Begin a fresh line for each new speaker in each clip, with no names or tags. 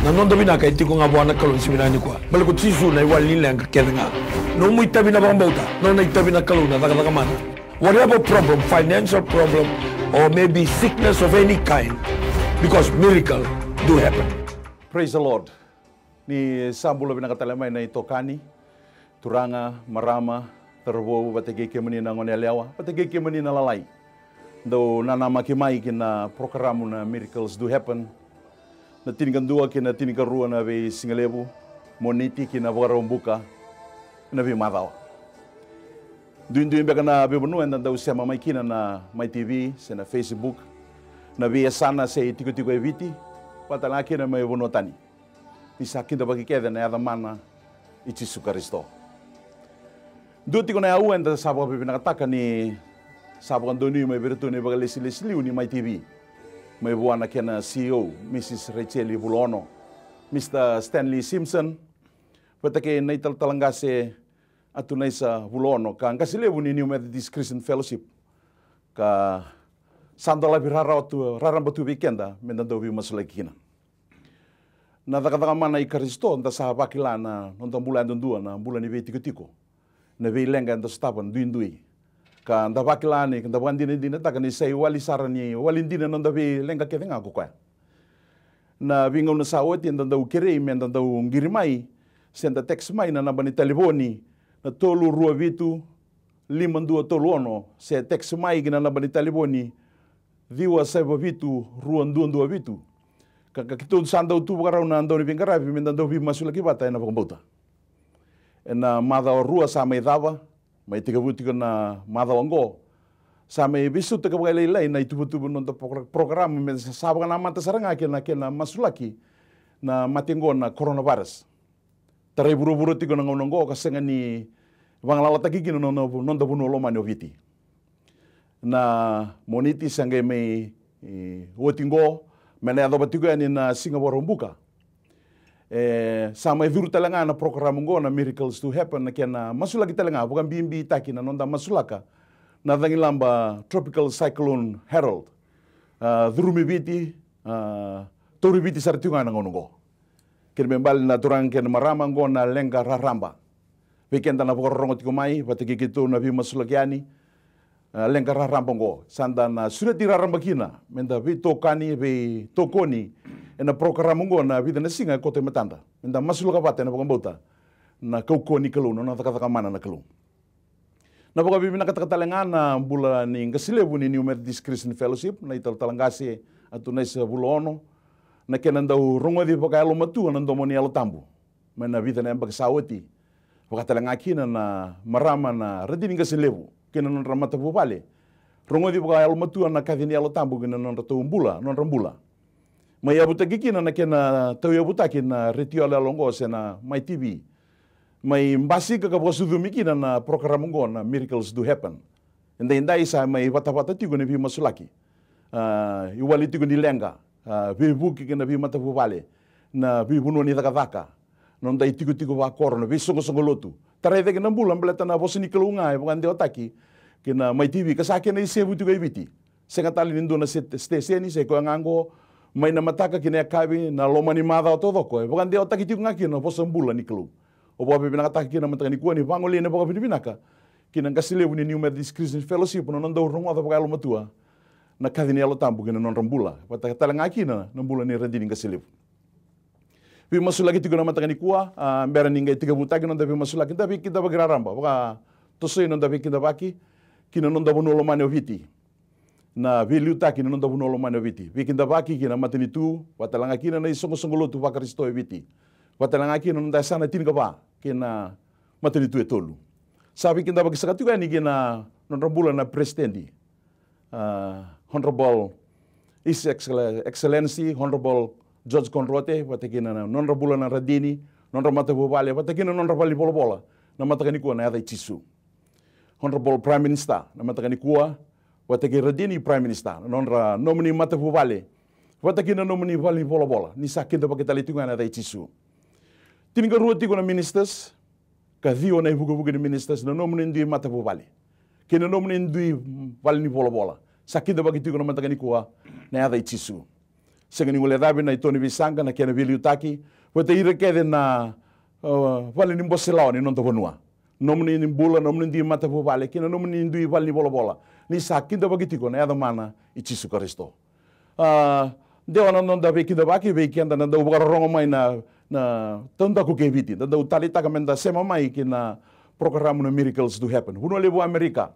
Nanondo bina ka iti ko nga buwan na kalon si minani ko. Balik ko sisu na iwalin lang kakeda nga. No mo itabi na bang bauta. No na itabi na kalon na taka-taka mana. Whatever problem, financial problem, or maybe sickness of any kind, because miracle do happen.
Praise the Lord. Ni sambulo binakatalamay na ito kani. Turanga, marama, terbo bategeke menina ngonelewa, bategeke menina lalai. Do nanama kimai kina programa na miracles do happen. Na tinikan dua kina tinikan rua na be singalebu, moniti kina warong buka, na be madaw. Duin beka na be benu enda daw siya mamay kina na my TV, sa na Facebook, na be sana sa tiko-tiko eviti, patalaki na may bunotani. Isa kinda bagi keda na yada mana ichisu Kristo. Duti ko na yawan da sabo ka pinakataka ni sabo kan doni may berito ni baga lesili-lesiliw ni my TV. May buwan na kena CEO, Mrs. Rachel Bulono, Mr. Stanley Simpson, patake na italtalangase at tunay sa Bulono, ka ang kasilebu ni New Methodist Christian Fellowship, ka sandala birarambatu weekenda, mendandaw masulagkina. Nadakataka man na ikaristo, nda sa bakila na nontang bulan dundua na bulan ni tiko-tiko, na lenga nda staban duin-dui. Ka nda bakilani kanda bukan dina taka ni say wali sarani walin dina nanda bi lenga kete nga ko na bingaw na sawat yan daw kirei men daw ngirimai senda text mai na nabani telefoni na tolu rua vitu liman dua tolu ono se text mai gina nabani telefoni diwa seba vitu ruan dua vitu kaka kitu sandau tu bakaraw na andau ni bingarabi men daw bi masulaki bata na pagbuta na mada rua sa may dawa may tigabuti ko na madawanggo. Sa may bisu taga pagkailay na itubutubo nung program may sasawa ka naman tasarang akin na masulaki na matinggo na coronavirus. Taray buru-buru tigo ng unanggo kasi nga ni panglalatagigin nung dabunulo man oviti. Na monitis ang may utinggo may naadabatigo yan na Singapore humbuka. Sa may duro talaga na programa ngo na miracles to happen na kaya na masulaki talaga bukan bimbi taki na nonda masulaka na dangilang ba tropical cyclone Harold duro mibiti toro biti sartiunga na ngonongo kaya membal na turang kaya marama ngo na lenga raramba weekend na pagkarongot kumay patigi kito na bi masulakiani lenga raramba ngo sanda na sudah tiraramba kina menda bi tokani bi tokoni na programa ngo na vida na singa kote matanda menda masuluka pate na pagambauta na kaukoni kalun na takataka mana na kalun na pagabi na katakatalangan na bula ni kasilebu ni New Methodist Christian Fellowship na italtalangasi at tunay sa Bulono na kinandaw rungo di pagkayalo matu nando mo ni Alotambo may na vida na yung pagsawati pagkatalangaki na marama na radin kasilebu kinanon ramata bupali rungo di pagkayalo matu na kadini Alotambo kinanon ratumbula non rambula may abutagiki na kena tau abutaki na retiola longo se na my TV. May mbasi kakabwasudumiki na program ngo na miracles do happen. Inda isa may wata-wata tigo na bi masulaki. Iwali tigo ni lenga. Bibuki na bi matapupale. Na bi buno ni takataka. Nonda itigo-tigo wa korona. Bi songo-songolotu. Taray dagi ng bulan balata na bosi ni kalungay. Bukan di otaki. Kina my TV. Kasaki na isebu tigo ibiti. Sengatali nindo na steseni. Seko ang ango. May namataka kinakabi na loma ni mada o todo ko. Bukan dia otak itu ngaki na posong bulan ni kelu. O bawa pinakataki na mataka ni kuan ni pangoli na bawa pinipinaka. Kinang kasilebu ni New Methodist Christian Fellowship na nandau rungo ata pagkalo matua. Na kadini Alotambo kina non rambula. Pataka talang ngaki na bulan ni rendini kasilebu. Pi masulaki tigo na mataka ni kuwa. Mbera ninggay tiga butagi nanda pi masulaki. Tapi kita bagiraramba. Baka tosoy nanda pi kita baki. Kina nanda bunulo mani oviti. Na viliu taki na nonda bunolo mana viti. Vikinda baki kina matini tu, watalanga kina na isongo-songolo tu pakaristo viti. Watalanga kina nonda sana tin ka ba, kina matini tu etolu. Sabi kinda bagi sakatuga ni kina nonrambula na presidenti. Honorable His Excellency, Honorable George Conrote, watakina na nonrambula na radini, nonramata bubale, watakina nonrabali bola-bola, na matakani kuwa na yada ichisu. Honorable Prime Minister, na matakani kuwa, wataki radini Prime Minister, nonra nomini mata bubale, wataki na nomini bali bola-bola, ni sakin da pakita litungan na ichisu. Tininga ruoti ko na ministers, kadhiyo na ibuga-buga ni ministers, na nomini ndi mata bubale. Kina nomini ndi bali ni bola-bola. Sakin da pakita ko na matakani kuwa na yada ichisu. Sengani ngule dabi na itoni bisanga na kena vili utaki. Wata ira kede na wale ni mboselao ni nonto vanua. Nomuni ni bula, nomuni di mata vale, kina nomuni indui wale ni bola. Ni sakinda bagitiko na yada mana ichisu Kristo. Dewa na nonda be kinda baki be kianda na dau rongo mai na tanda ku keviti. Da utali takamenda sema mai kina programa na Miracles to Happen. Huno levo Amerika,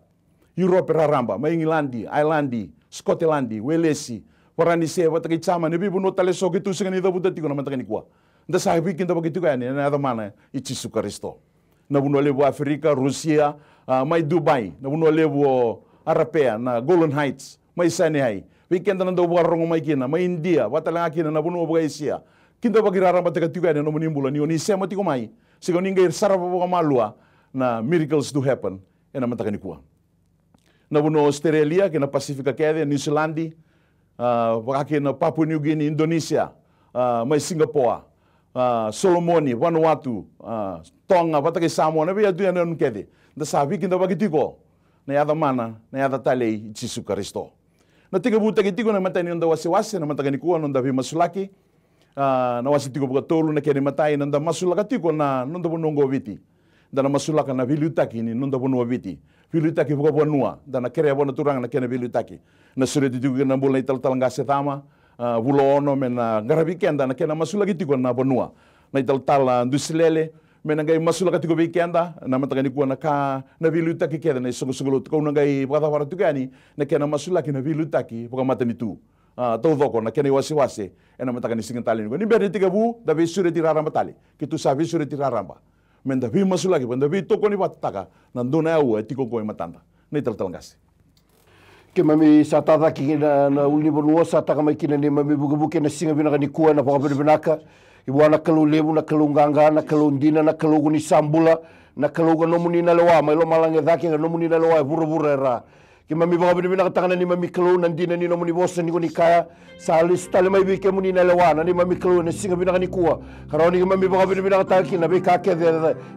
Europe raramba, mai Ingilandi, Irlandi, Scotland, Walesi, warani se wataki chama ne bibu no tale so gitu sengani da budatiko na mataki kwa. Nda sahibi kinda bagitu ka ni na yada mana ichisu Kristo. Na buno levo Afrika, Rusia, mai Dubai, na buno levo Arapea, na Golden Heights, mai Sanihai. Weekend na daw rongo mai kina, mai India, watalang kina na buno buga Asia. Kinda bagirarang batagatiga ni no munimbula ni oni sema tiko mai. Sigo ninga sarap buga malua na Miracles to Happen ena matakani kuwa. Na buno Australia kina Pasifika kede, New Zealand, wakaki na Papua New Guinea, Indonesia, mai Singapore, Solomoni, Vanuatu, Tonga, wataki Samoa, na biya tuya na kede. Da sabi kinda bagitiko na yada mana, na yada talei Jesu Kristo. Na tiga buta kitiko na matay nanda wasi-wasi na matagani kuwa nanda vi masulaki na wasi tiko buka tolu na kene matay nanda masulaka tiko na nanda bunongo viti dana masulaka na vilutaki ni nanda bunongo viti vilutaki buka bunua dana kere bona turang na kene vilutaki na sure tiko na bola ital talanga setama bulono mena ngarabiken dana kena masulaki tiko na bunua na ital tala ndusilele mena ngai masulaka tiko weekenda na matagani kuwa na vilutaki keda na songo-songo ko na ngai bata tukani na kena masulaki na vilutaki buka matani tu tau doko na kena wasi-wasi na matagani singentali ni beri tiga bu da vi sure tiraramba tali kitu sabi sure tiraramba men da vi masulaki da vi toko ni bataka na dona au tiko ko matanda ni talangasi
ke mami satata ki na uli bonua sataka mai kina ni mami buku-buku na singa bina ni kuwa na pakapinaka iwa na kalu lebu na kalu nganga na kalu ndina na kalu guni sambula na kalu ga nomuni na lewa mai lo malange dhaki ga nomuni na lewa bura-bura era ki mami baka bina katangana ni mami kalu na ndina ni nomuni bosa ni kuni kaya salis tali mai bike muni na lewa na ni mami kalu na singa bina ni kuwa karoni ki mami baka bina kataki na bika ke de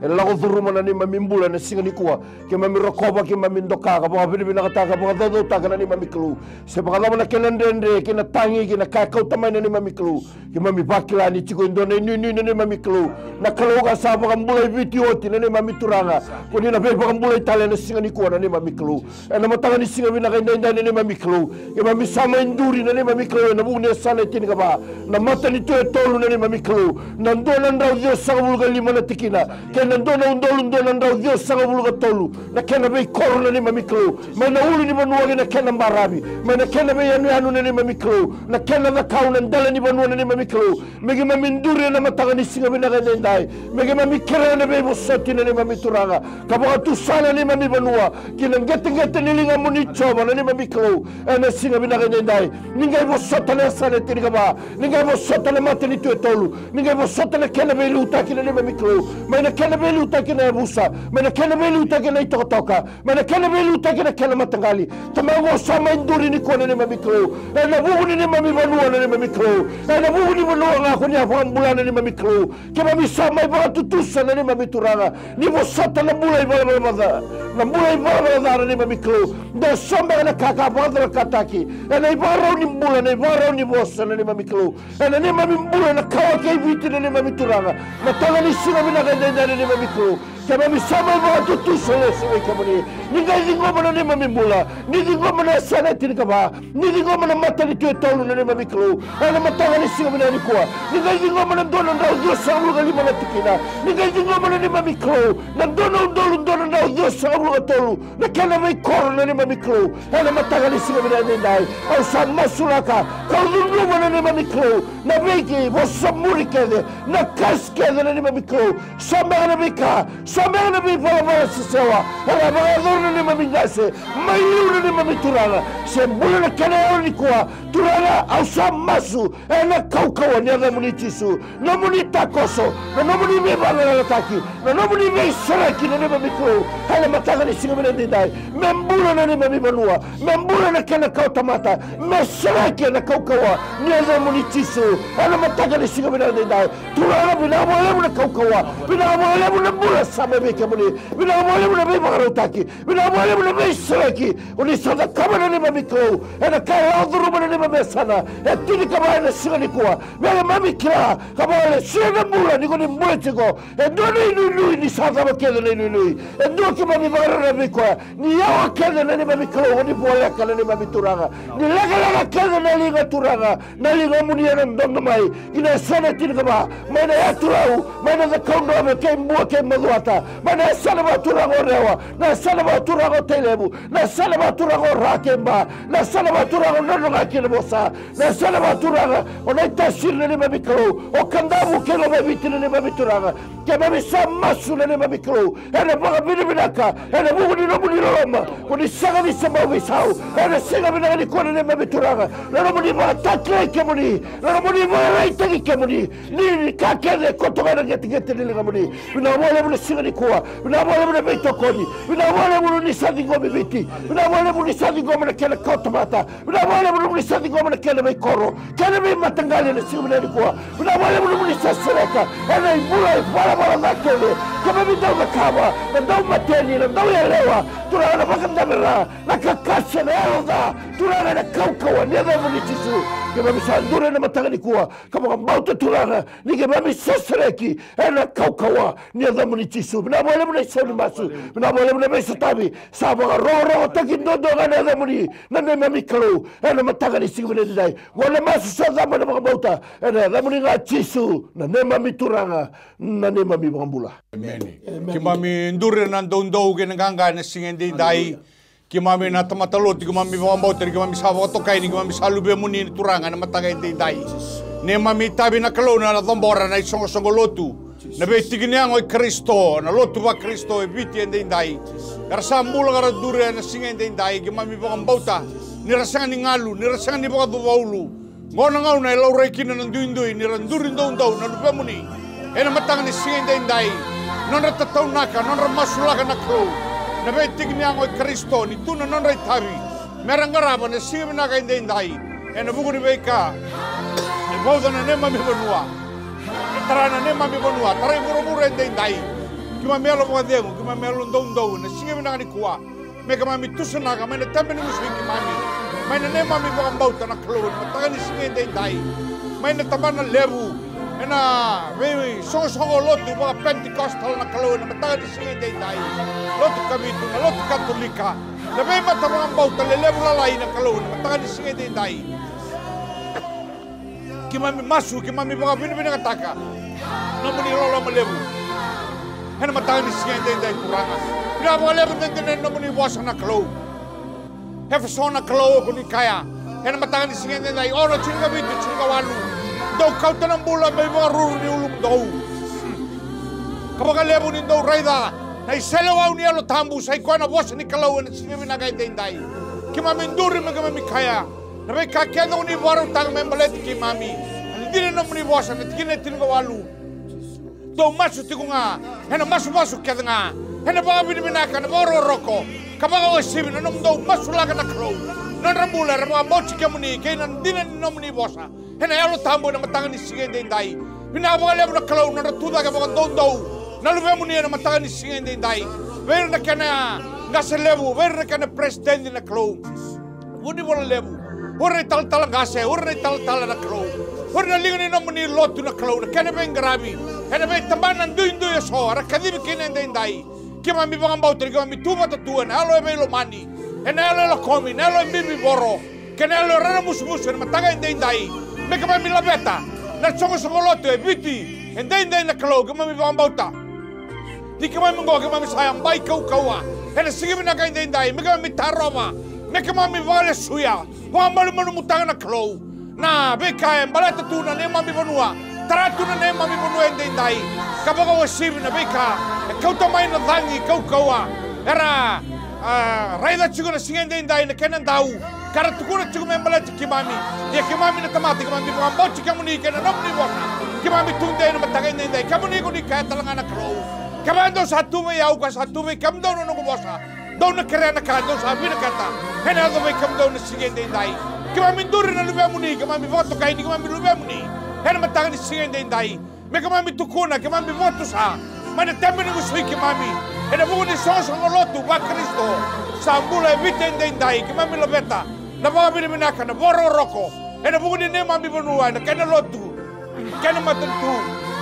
lago dhuruma na ni mami mbula na singa ni kuwa ki mami rokoba ki mami ndoka baka bina kataka baka dodo taka na ni mami kalu se baka dama na kenandende ki na tangi ki na kakau tamai na ni mami kalu ki mami bakila ni chiko indone ni ni mami kalu na kalu ga sa baka mbula video ti na ni mami turanga kuni na baka mbula itale na singa ni kuwa na ni mami kalu na matanga ni singa bina kainda ni mami kalu ki mami sama induri na ni mami kalu na bune sana tini kaba na mata ni tuwe tolu na ni mami kalu na ndona ndao dio sanga buluga lima na tikina kena ndona undolu ndona ndao dio sanga buluga tolu na kena bei koru na ni mami kalu mana ulu ni manuagi na kena mbarabi mana kena bei anu na ni mami kalu na kena na kau na ndala ni manuagi na ni mami kalu megi mami nduri na matanga ni singa bina kainda ndai megi mami kere na bei bosoti na ni mami turanga kabaka tu sana ni mami banua kina ngete ni linga muni choba na ni mami kalu na singa bina kainda ndai ningai bosota na sana tini kaba ningai bosota na mata ni tuwe tolu ningai bosota na kena bei lutaki na ni mami kalu mana kena bei lutaki na busa mana kena bei lutaki na itokotoka mana kena bei lutaki na kena matangali tamango sama induri ni kona ni mami kalu na buhu ni mami banua na ni mami kalu na buhu ni banua nga kuni afang bulana ni mami kalu ke mami sama iba tutusa na ni mami turanga ni bosota na bulay bala na bulay bala ni mami kalu da samba na kakapatra kataki na ibarau ni bula na ibarau ni bosa na ni mami kalu na ni mami bula na kawake viti na ni mami turanga na tanga ni singa bina kainda ni mami kalu ke mami sama iba tutusa na siwe kamuni ningai ngoma na ni mami bula ningai ngoma na sana tini kaba ningai ngoma na mata ni tuwe tolu na ni mami kalu na matanga ni singa bina ni kuwa ningai ngoma na dona ndao dio sanga buluga lima na tikina ningai ngoma na ni mami kalu na dona undolu ndona ndao dio sanga buluga tolu na kena bei koru na ni mami kalu na matanga ni singa bina ni ndai au sa masulaka kaudunuma na ni mami kalu na beiki bosamuri kede na kas kede na ni mami kalu samba na bika samba na bi bala sisewa na bala na ni mami ngase mayu na ni mami turana se bula na kena ni kuwa turana au sa masu na kaukawa ni ada munitisu na munita koso na muni be bala na taki na muni be saraki na ni mami kalu na matanga ni singa bina ni ndai membula na ni mami banua membula na kena kautamata mesaraki na kaukawa ni ada munitisu na matanga ni singa bina ni ndai turana bina wala na kaukawa bina wala na bula me ke muni mina mole muna me magarutaki mina mole muna me sreki uni sada kamana ni mami ko ena kai audru muna ni mami sana e tini kama ena singa ni kuwa me mami kila kama ole sina mula ni koni mule tiko e doni nui ni sada ma kele ni nui e do ki mami magarana me kuwa ni yawa kele ni mami ko uni bola kele ni mami turanga ni lega kele ni linga turanga na linga muni ena ndondo mai ina sana tini kama mana ya turau mana the kondo me ke mua ke maduata mana sana ba turango rewa na sana ba turango telebu na sana ba turango rakemba na sana ba turango nonga kilebosa na sana ba turanga ona tashir ni mabikro o kandabu ke no mabitini ni mabituranga ke mabi samasu ni mabikro ene baga binaka ene buguni no buni loma kuni saga ni samba wisau ene singa bina ni kone ni mabituranga na buni ba takle ke muni na buni ba raitagi ke muni ni kakele kotogana gete ni ngamuni bina wale buni singa ni kuwa bina wale buni beito koni bina wale buni ni sadi gomi biti bina wale buni sadi gomi na kele kotomata bina wale buni sadi gomi na kele me koro kele me matangali ni singa ni kuwa bina wale buni sasereka ene ibula ibala na kele kama bidau na kama na dau mateni na dau elewa turana bakandamera na kakasha na elda turana na kaukawa ni da buni tisu kama bisandure na matangani kuwa kama mbauta turana ni kama bisasereki ena kaukawa ni da buni tisu bina wale buni soni masu bina wale buni besatabi saba ro takindo ngana da buni na me mikalo ena matangani sigune dai wale masu sada bana mbauta ena da buni nga tisu na nema mituranga na nema mibambula
amen kimami ndure na ndondou ke nganga na singende dai kimami na tamataloti kimami mbauta kimami saba tokai ni kimami salube muni turanga na mataga dai nema mitabi na kalona na dombora na songo lotu na betiginiang oi Kristo na lotu ba Kristo e biti ende dai rasa mula gara dure na singende dai kimami mbauta ni rasa ni ngalu ni rasa ni ba duwaulu ngona ngau na lau reikina na duindui ni randurin dou na lupa muni ena matang ni singende dai non ratatau naka non ramasulaga na kro na betigni ang oi Kristo ni tuna non raitabi merangaraba na singebe na kainde dai ena buku ni beika ni bauda na nema mi bonua tarana nema mi bonua tarai muro ende dai kima melo mo dego kima melo dou na singebe na ni kuwa meka mami tusana ka mena tambe ni musiki mami maina nema mi bauta na klo matanga ni singende dai maina tamana lebu ena wewe songo lotu ba Pentecostal na kalo na matanga ni singende dai lotu kamitu na lotu katolika na be matanga bauta le lebu la lai na kalo na matanga ni singende dai kimami masu kimami ba bini kataka no muni lolo malebu ena matanga ni singende dai kuranga ina ba lebu tende no muni bosa na kalo hefsona kalo ko ni kaya ena matanga ni singende dai ora chinga bitu chinga walu do kau tanam bula mai waru ni ulum do kabaga lebu ni do raida nai selo au ni alo tambu sai ko na bosa ni kalo na singebe na kai dai kima minduri me kaya na be ka kendo ni waru tang me malet ki mami ani dire no ni bosa na tikine tinga walu do masu tikunga ena masu kedanga ena ba bini binaka na boro roko kabaga o sibi na nom do masu laga na kro non rambula rama mochi kemuni kenan dinan nom ni bosa ena alo tambo na matanga ni singende dai bina ba lebu na klo na tuda ka ba do na luve muni na matanga ni singende dai ver na kana ngase lebu ver na kana president na klo wudi bola lebu ore tal ngase ore tal na klo ore na lingani nom ni lotu na klo na kana ben grabi ena be tambanan duindu so ara kadibi kinende dai kima mi bang bauter kima mi tuba tatuan alo e melo mani ena alo la komi alo bibi boro kena alo rana musu na mataga indai me kima mi labeta na songo loto e biti indai na kalo kima mi bang bauta di kima mi ngo kima mi sayang bai kawa ena sige mi naga indai me kima mi taroma me kima mi vale suya wa malu mutaga na kalo na beka balata tu na nema mi bonua taratu na nema mi bonua indai kabaga wasibi na beka kau tamai na dangi kau kawa era raida chigo na singende indai na kenan dau kara tukuna chigo membala kimami ya kimami na tamati kimami bukan bochi kamuni kena nomni bona kimami tunde na mataga indai kamuni ko ni kaya talanga na kro kamando satu me yau ka satu me kamdo no bosa do na kere na kando sabi na kata hena do me kamdo na singende indai kimami duri na lube muni kimami voto kai ni kimami lube muni hena mataga ni singende indai me kamami tukuna kimami voto sa Mana tembe ni gusui ki mami. Ena buku ni soso ngolotu ba Kristo. Sambula evite ndendai ki mami lobeta. Na mga biniminaka na boro roko. Ena buku ni ne mami bonua na kena lotu. Kena matentu.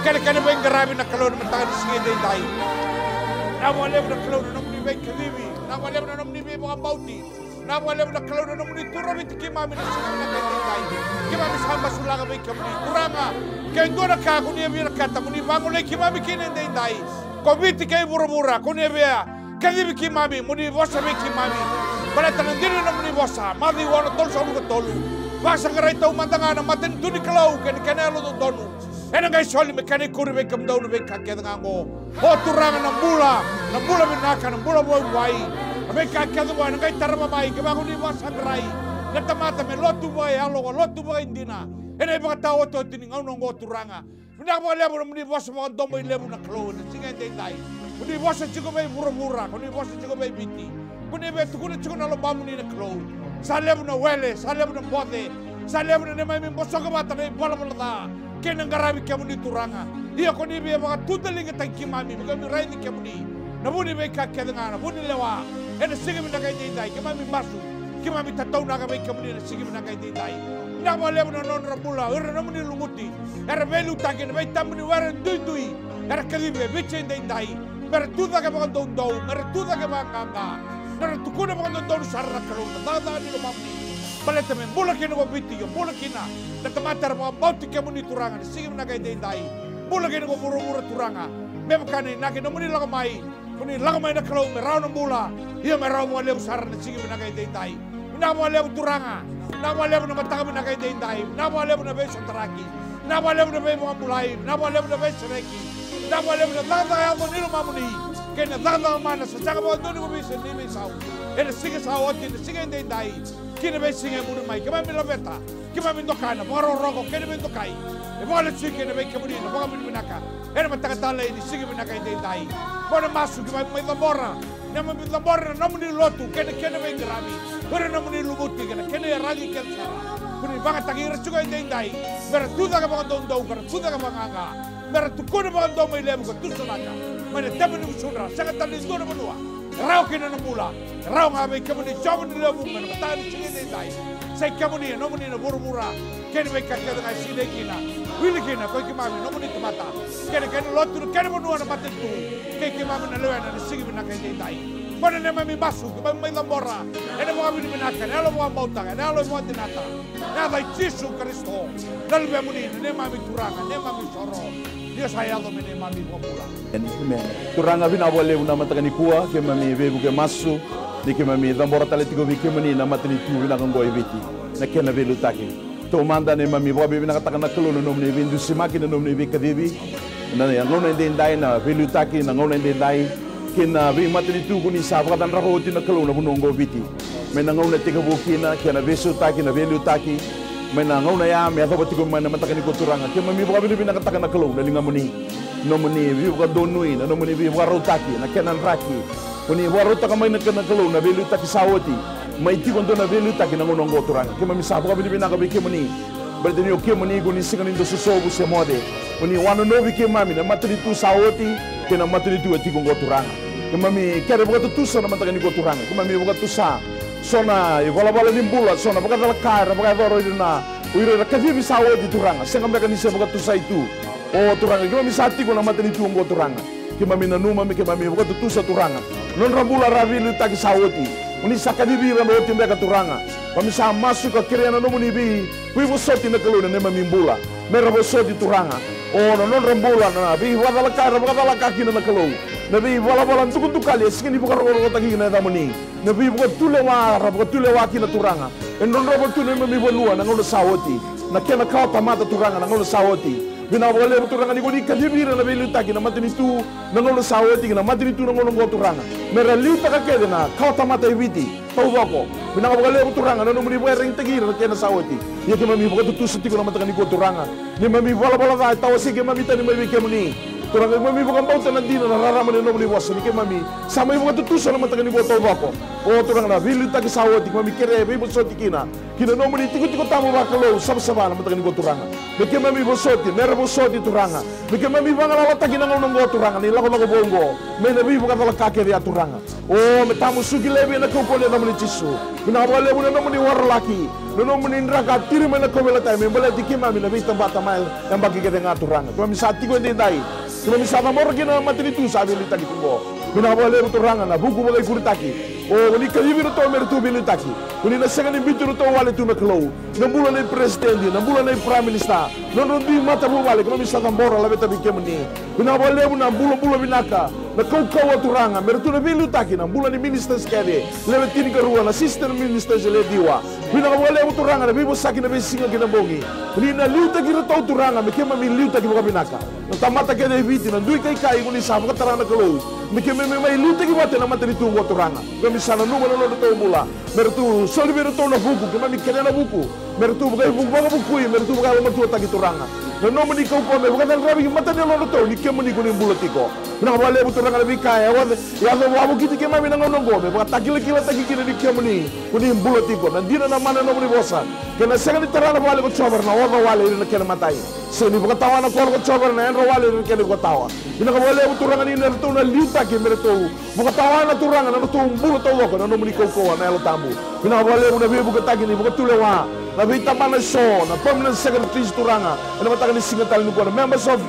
Kena benggarabi na kalon matanga ni sige ndendai. Na wale na kalon na muni bay kalibi. Na wale na muni bay mga bauti. Na wale na kalon na muni turami ki mami na sige na ndendai. Ki mami samba sulaga bay kamuni. Turanga. Kaya doon na ka kung niya kata kung ibangon na kimami kinendendai. Kobiti kay bura-bura kung niya biya. Kadibi kimami muni bosa may kimami. Balata nang dino na muni bosa. Madi wana tol sa ulo tolu. Basa ka rito umandanga na matin duni kalaw kani kanelo do donu. Ena ngay soli me kani kuri may kamdaw na may kakeda nga ngo. O turangan ng bula binaka ng bula boy wai. May kakeda mo na ngay taramamay kaya kung ni bosa gray. Natamata me lotu boy halo lotu boy hindi na. Ena mga tao to tiningaw ng turanga. Minaka mga lebo na muni bosa mga domoy lebo na kalaw na sige ndendai. Kuni bosa chico may mura-mura, kuni bosa chico may biti. Kuni betu kuni chico na lobamu ni na kalaw. Sa lebo na wele, sa lebo na bote, sa lebo na may bosa ka bata na bola-bola ta. Kaya nang garami kaya muni turanga. Iya kuni biya mga tudaling at ang kimami, mga miray ni kaya muni. Nabuni may kakeda nga, nabuni lewa. Ena sige mo na kayo ndendai, kimami basu. Kimami tataw na kami kaya muni na sige mo na kayo ndendai. Nama lebo na non rabula, ura na muni lumuti. Era velu takin, may tamuni wera dui-dui. Era kalibe, biche ndendai. Mertuda ka mga dondong, mertuda ka mga kaka. Naratukuna mga dondong sa rakalong, natadaan nila mamni. Balita men, mula kina ko biti yung, mula kina. Natamatar mga bauti ka muni turangan, sige mo na kayo ndendai. Mula kina ko mura-mura turanga. May makani, nakin na muni lakamay. Kuni lakamay na kalong, meraw ng mula. Iya meraw mga lew saran, sige mo na kayo ndendai. Nama lew turanga. Nama lew na mataka mo na kayo ndendai. Nama lew na bay sa taraki. Nama lew na bay mga mulay. Nama lew na bay sa reki. Nama lew na tataya mo nilo mamuni. Kaya na tataya mana sa saka mga doon ko bisa ni may saw. Ena sige sa awati na sige ndendai. Kina bay sige mo may. Kaya may labeta. Kaya may ndokana. Mga roroko. Kaya may ndokay. E mga latsik kaya may kamuni na. Mga minaka. Ena matakatalay ni sige mo na kayo ndendai. Mga masu kaya may tambora. Nama may tambora na namun nilotu. Kaya may grami. Kaya namun nilumuti. Kaya ragi kaya sara. Kuni baka tagira juga ndendai. Bertuda ka mga dondong. Bertuda ka mga nga. Mertukuna mga dondong may lebo ka. Tusunaka. Mana temen ng sunra. Saka talis doon na manua. Rao kina na mula. Rao nga may kamuni. Jaman nila mo. Mana matahan sige ndendai. Say kamuni. Nomuni na buru-bura. Kaya may kakada nga sila kina. Wili kina. Kaya kimami. Nomuni tumata. Kaya lotu. Kaya manua na matintu. Kaya kimami na lewa na sige mo na kaya ndendai. Mana na may basu. Kaya may lambora. Ena mga biniminakan. Ena mga bautang. Ena mga dinata. Ena Yesu Kristo. Dalbe muni. Ena mga turanga. Ena mga soro. Dios hayado me ena mga pula.
Amen. Turanga binawale una matagani kuwa ke mami bebu ke masu ni ke mami dambora taletigo bi ke mani na matini tu na kan boy biti na ke na belu taki to manda ne mami bo bi na kataka na kolo no mne bindu simaki no mne bi kadibi na ya ngona ndendai na belu taki na ngona ndendai ke na bi matini tu kuni sabra dan raho ti na kolo na bunongo biti me na ngona tiga bukina ke na besu taki na belu taki me na ngona ya me atho batigo mana matakani ko turanga ke mami bo bi na kataka na kolo na linga muni nomuni vi buka donui na nomuni vi buka rotaki na kenan raki kuni buka rotaka mai na kenan kalau na belu taki sawoti mai ti kondo na belu taki na ngono ngoturanga kema misa buka bini bina ka bi kemuni berarti ni oke muni guni singan indo susobu se mode kuni wano novi kemami na matri tu sawoti kena matri tu eti ngoturanga kema mi kere buka tu sa na mataka ni ngoturanga kema mi buka tu sa sona i bola ni bula sona buka dala kara buka doro na uiro na kavi sawoti turanga senga mereka ni se buka tu sa itu. Oh turanga, kima misati ko na matani tuong ko turanga. Kima minanuma mi kima mi buka tutusa turanga. Non rambula ravilu taki sawoti. Uni sakadibi ramoti mbeka turanga. Pamisa masuk ka kiriana no munibi. Wivo soti na kaluna nema mimbula. Mera bo soti turanga. Oh non rambula na bi wadala kara wadala kaki na kalau. Nabi wala tukun tukali sikini buka ro taki na damuni. Nabi buka tulewa buka tulewa kina turanga. Non robo tule mi bolua na ngono sawoti. Na kena kau tamata turanga na ngono sawoti. Binawale turanga ni goni kadibira na belu taki na matini tu na ngono sawoti na matini tu na ngono turanga mera liu taka kede na kau tamata ibiti tau wako binawale turanga na nomuni boy ring tagira na kena sawoti ya ke mami buka tu seti ko na matani ko turanga ni mami bola bola ga taw sige mami tani mai ke muni Turang mami bukan bauta na dina na rarama na nomni wasa ni ke mami. Sama ibu tutusan na matangani buat tau bako. Oh turang na bilu taki sawati mami kere ibu soti kina. Kina nomni tiku tamu bakalo sama-sama na matangani buat turanga. Beke mami bosoti, mera bosoti turanga. Beke mami bangala taki na ngongo turanga ni lako bongo. Mena bibu kata kake dia turanga. Oh metamu sugi lebi na kokole na mani tisu. Mina wale na nomni warlaki. Na nomni ndraka tiri mena komela tai membele tiki mami na bita bata mai yang bagi ke dengan turanga. Kami sati ko ndai. Kami sama mor kina matri tu sabi litaki kumbo. Mina wale turanga na buku bagai kuritaki. Oh ni kalibiro to mertu bilitaki. Kuni na second bitu to wale tu meklo. Na bulan ni president, na bulan ni prime minister. Non di mata bu wale kami sama mor la beta bikemni. Mina wale na bulan binaka. Na kau turanga mertu na bilitaki na bulan ni ministers kade. Lewat tini kerua na assistant ministers le diwa. Mina wale turanga na bibo saki na bisinga kina bongi. Kuni na liuta kira to turanga mekema mi liuta kina binaka. Na tamata kade viti na dui kai kuni sabu katarana kelo. Mekema mai liuta kina na materi tu turanga. Kami sana numa na to mula. Mertu soli mertu na buku kema mi kena na buku. Mertu bukai buku mertu bukai mertu taki turanga. Na no mani kau me bukan rabi mata dia lo to ni kema ni kuni bulatiko. Na wale turanga lebih kaya wan ya do wabu kiti kema mi na ngongo me bukan taki kila taki kini ni kema ni kuni bulatiko. Na dina na mana no mani bosa. Kena second terana wale ko chobar na wale na kena matai. Seni bukan tawa na ko chobar na enro wale na kena ko tawa. Ina ka wale turanga ni na to na liuta ke mertu. Bukan tawa na turanga na to bulo to ko na no mani ko na lo tambu. Ina wale una be bukan taki ni bukan tulewa. Na vita mana so na permanent secretary turanga. Ina mata ni singatal ni ko na members of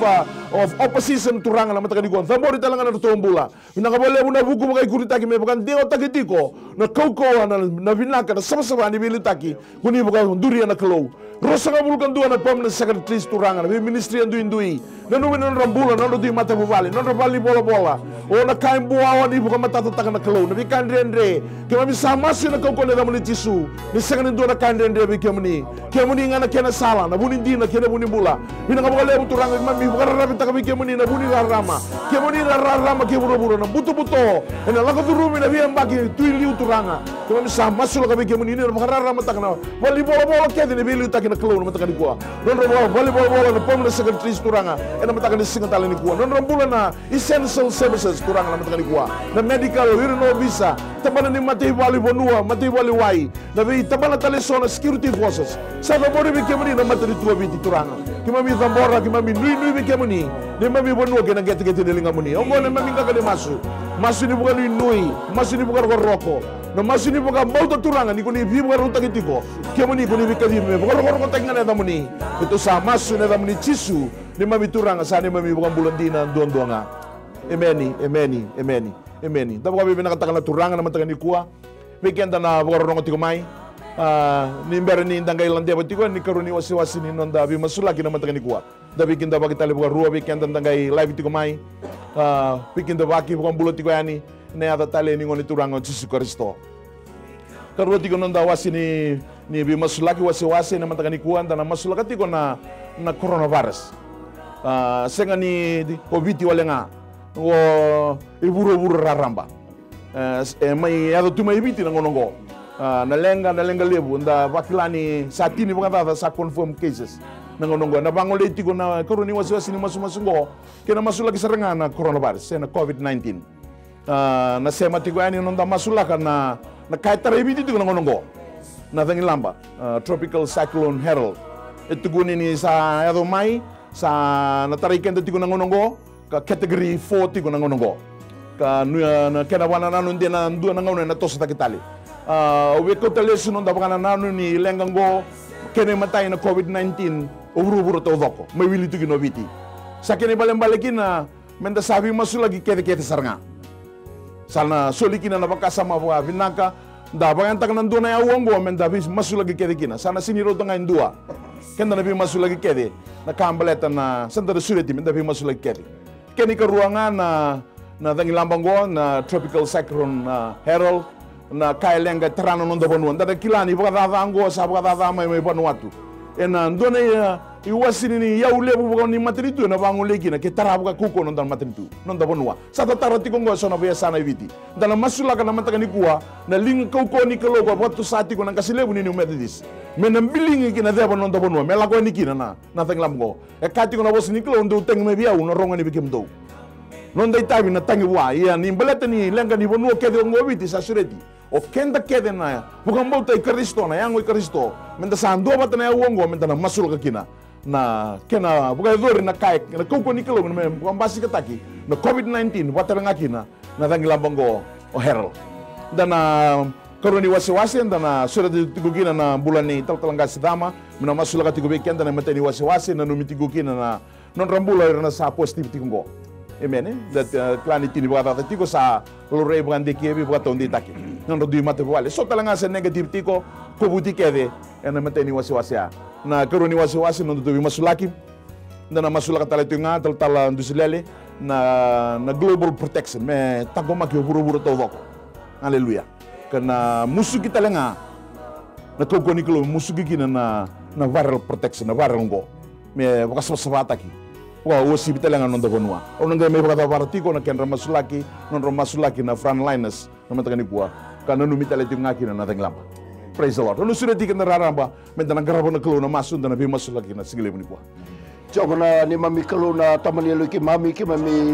opposition turanga na mata ni ko. Tambori talanga na to mbula. Ina ka wale una buku bukai kuritaki me bukan deo takitiko na koko na vinaka na sama-sama ni bilitaki. Kuni bukan duri na kelo. Rosa ka bulkan dua na permanent secretary turanga na ministry andu indui. Na no na rambula na do mata bubali. Na bali bola-bola. O na kain buawa ni bukan mata tataka na kelo. Na bikan rendre. Kema mi sama si na koko na muli tisu. Ni second dua na kain rendre bikemni. Kemni ngana kena salah na buni dina kena buni bula. Bina ka bole turanga mami bukan rabi taka bikemni na buni rama. Kemni rama ke buru-buru na buto-buto. Na lako turumi na biang bagi tuiliu turanga. Kema mi sama si ka bikemni na bukan rama takna. Bali bola-bola kede ni bilu tak na kelo na mataka ni kuwa. Non bali bola-bola na permanent secretary turanga. Na mataka ni singatala ni kuwa. Non rambula na essential services turanga na mataka ni kuwa. Na medical no visa. Tabana ni mati wali bonua, mati wali wai. Na bi tabana talisona security forces. Sa bori bikemni na matari tua biti turanga. Kimami zambora, kimami nui bikemni. Ni mami bonua kena gete delinga muni. Ongo na mami ngaka de masu. Masu ni bukan nui, masu ni bukan roko. Na masu ni bukan bauta turanga ni kuni bi bukan ruta kitiko. Kemni kuni bikadi me bukan roko tengana na muni. Itu sa masu na muni cisu. Ni mami turanga sa ni mami bukan bulandina duang-duanga. Emeni. Tapi kami nakatakan na turanga naman taga ni kuwa. Weekend na bukan tiko mai. Ni mbere ni tangay lang diya tiko ni karuni wasi ni nonda bi masulaki naman taga ni kuwa. Dabi kinda bagi tali bukan ruwa weekend tangay live tiko mai. Weekend baki bukan bulo tiko yani. Ne ada tali ni ngoni turanga Yesus Kristo. Karua tiko nonda wasi ni bi masulaki wasi naman taga ni kuwa na masulaka tiko na coronavirus. Senga ni COVID wala nga. O iburo raramba mai ado tu mai biti ngonongo na lenga lebu nda wakilani satini bukan tata sa confirm cases ngonongo na bangole tiko na koroni wasi ni masu kena masu lagi serangan na coronavirus na COVID-19 na sema tiko ani nonda masulaka na kaitara ibiti tiko ngonongo na tangi lamba tropical cyclone Harold itu guni ni sa ado mai sa natariken tiko ngonongo ka kategori 4 tiko nangonongo ka na kena wana nanu ndena ndua nangono na tosa takitali we ko telesu no dabana nanu ni lengango kene matai na COVID-19 uburu to doko may wili tiko no biti sakene balembalekin na menda sabi masu lagi kete saranga sana solikina na bakasama wa vinaka da bagan tak nandu na awongo menda bis masu lagi kete kina sana siniro tanga indua kenda na bi masu lagi kete na kambaleta na santa sureti menda bi masu lagi kete kini ke ruangan na tangi lambango na tropical cyclone Harold na kailenga terano nondo bonuan. Dada kilani buka tata anggo sa buka tata mai Vanuatu. Ena ndone iwasini ni ya ule bubuka ni matiritu na bango legi na ke tarabuka kuko non dan matiritu non da bonua sata tarati kongo sona boya sana viti dana masula kana mataka ni kuwa na ling kuko ni kalo ko watu sati ko nang kasilebu ni methodis menam bilingi kina deba non da bonua mela ko ni kina na tang lamgo e kati ko na bos ni kalo ndo teng me bia uno ronga ni bikim do non dai tabi na tangi wa ya ni beleta ni lenga ni bonua ke de ngo viti sa sureti o kenda kede na bukan bauta i Kristo na yango i Kristo menta sando batana wongo menta na masul ka kina na kena bukan dori na kai na kuko ni kalo na bukan basi kataki na COVID-19 watara ngakina na tangi lambango o herald dan karuni wasi-wasi dan sudah ditigugina na bulan ni talanga sidama mina masul ka tigubekian dan meteni wasi-wasi na numitigugina na non rambula na sa positif tikungo amen that planeti ni bata tiko sa lore brande kiebi bata onde taki non do mate wale so talanga sa negative tiko ko buti kede na meteni wasi-wasi na karuni wasi-wasi non do masulaki na masulaka talatunga tala ndusilele na global protection me tagoma ki buru-buru to haleluya karena musuh kita lenga na koko ni kilo musuh kita na viral protection na viral ngo me bukas sabata ki wa osi kita lenga non bonua onon ga me baka partiko na kenra masulaki na frontliners na matakani kuwa kana no mitale ngaki na tenglam praise the lord ono sudah tikan raramba mentana garabo na kilo na masun na be masulaki na sigile ni kuwa
Jogana ni mami kalau na tamani lu ki mami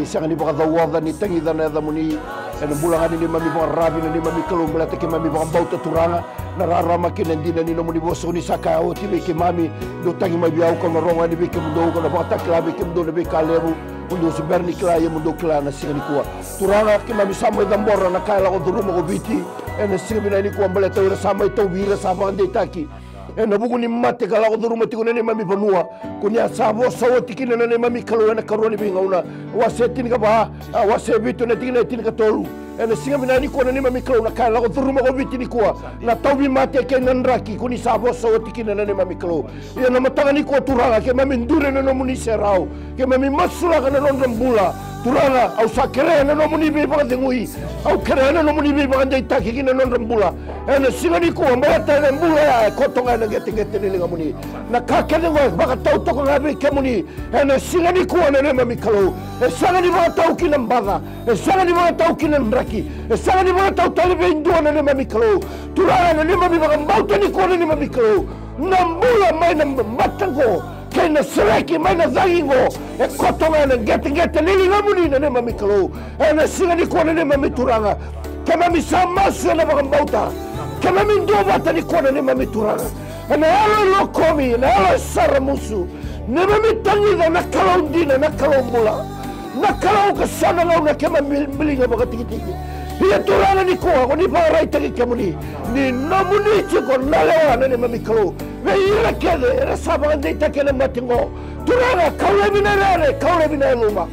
sangat ni baka dawa ni tangi dana da muni ena bulangan ni mami baka rabi ni mami kalau melata ki mami baka bauta turanga na rarama ki nandina ni muni boso ni saka o ti ki mami do tangi mai biau ko ronga ni ki mundo ko na baka klabi ki mundo be kalebu mundo seberni kla ya mundo kla na singani kuwa turanga ki mami samai dambora na kala ko duruma ko biti ena singina ni kuwa melata ora samai to vira sama ande taki na buku ni mate kala ko duruma tikuna ni mami panua kunya sabo sawo tikina na mami kalau na karoni bingauna wasetin ka ba wasebitu na tikina tin ka tolu na singa minani ko na ni mami kalau na kala ko duruma ko bitini ko na tawbi mate ke nanraki kuni sabo sawo tikina na ni mami kalau ya na matangani ko turanga ke mami ndure na no muni serau ke mami masula kana non rambula turanga au sakere na no muni be ba dengui au kere na no muni be ba ndai takina non rambula na singa ni ko mbata na mbula ko tonga gete ni lenga muni na kakene ngo baka tau toko ngabe ke muni ena singa ni ko na mami kalau sanga ni baka tau kina mbaga sanga ni baka tau kina mraki sanga ni baka tau tale be ndo na mami kalau turana na mami baka mbauta ni ko na mami kalau na mbula mai na matango kena sereki mai na zango ko tonga na gete ni lenga muni na mami kalau ena singa ni ko na mami turanga ke mami sama na baka mbauta ke mami ndo bata ni ko na mami turanga na alo lokomi na alo saramusu na mami tangida na kalau dina na kalau mula na kalau kesana ngau na kema milinga baka tiki-tiki ia turana ni ko ni parai tagi kemuni ni namuni chiko na lewa na ni mami kalau ve ira kede era sabang dei takele matingo turana kaule bina luma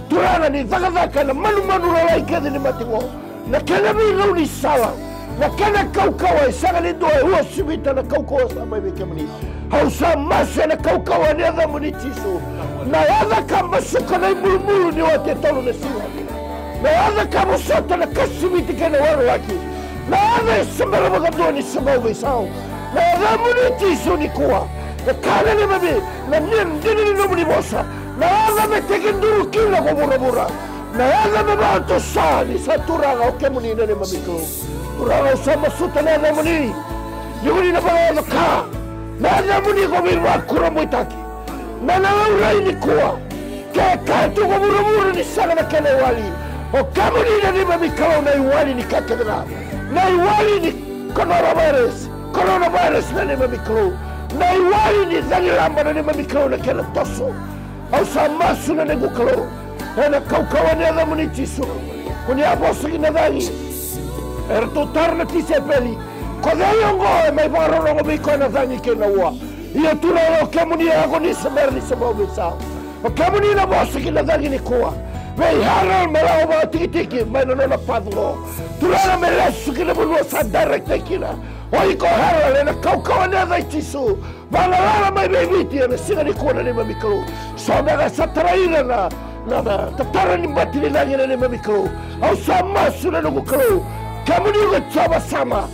turana ni zaka na manu lai kede ni matingo na kena mi ni sala na kena kau sanga ni doe ua subita na kau sama beke mani hausa masa na kau ni ada muni tisu na ada kamba suka na mulu ni wate tolu na siwa na ada kamba sota na kasibiti kena waru waki na ada sambara magadua ni sambau besau na ada muni tisu ni kuwa na kana ni mabi na ndini ni muni bosa na ada meteke nduru kila kwa bura na ada mabato saa ni saturanga oke muni nene mamiko Urang sama sutana na muni. Yuri na ba na ka. Na na muni ko birwa kuramoy taki. Na na uray ni kuwa. Ke ka tu ko murumuru ni sana na kene wali. O kamuni na ni mami kao na iwali ni kakena. Na iwali ni coronavirus na ni mami kao. Na iwali ni zali lamba na ni mami kao na kene toso. Au sama suna ne gukalo. Na kaukawane na muni tisu. Kuni aposto ki na dani. Ertutarna ti sepeli. Kodeyo ngo mai baro ngo bi kona zangi kena wa. Ia tula o kemuni ago ni semer ni sebo bisa. O kemuni na bosi kina zangi ni kuwa. Vei haral melao ba tiki mai no na padlo. Tula na melesu kina bulu sa direct kina. Oi ko haral na kaukawane na tisu. Balala mai bebiti na singa ni kuwa ni mamikalo. So mega satraira na tatara ni batili lagi na ni mamikalo. Au sama suna no kalo. Kamu ni ko sama sama.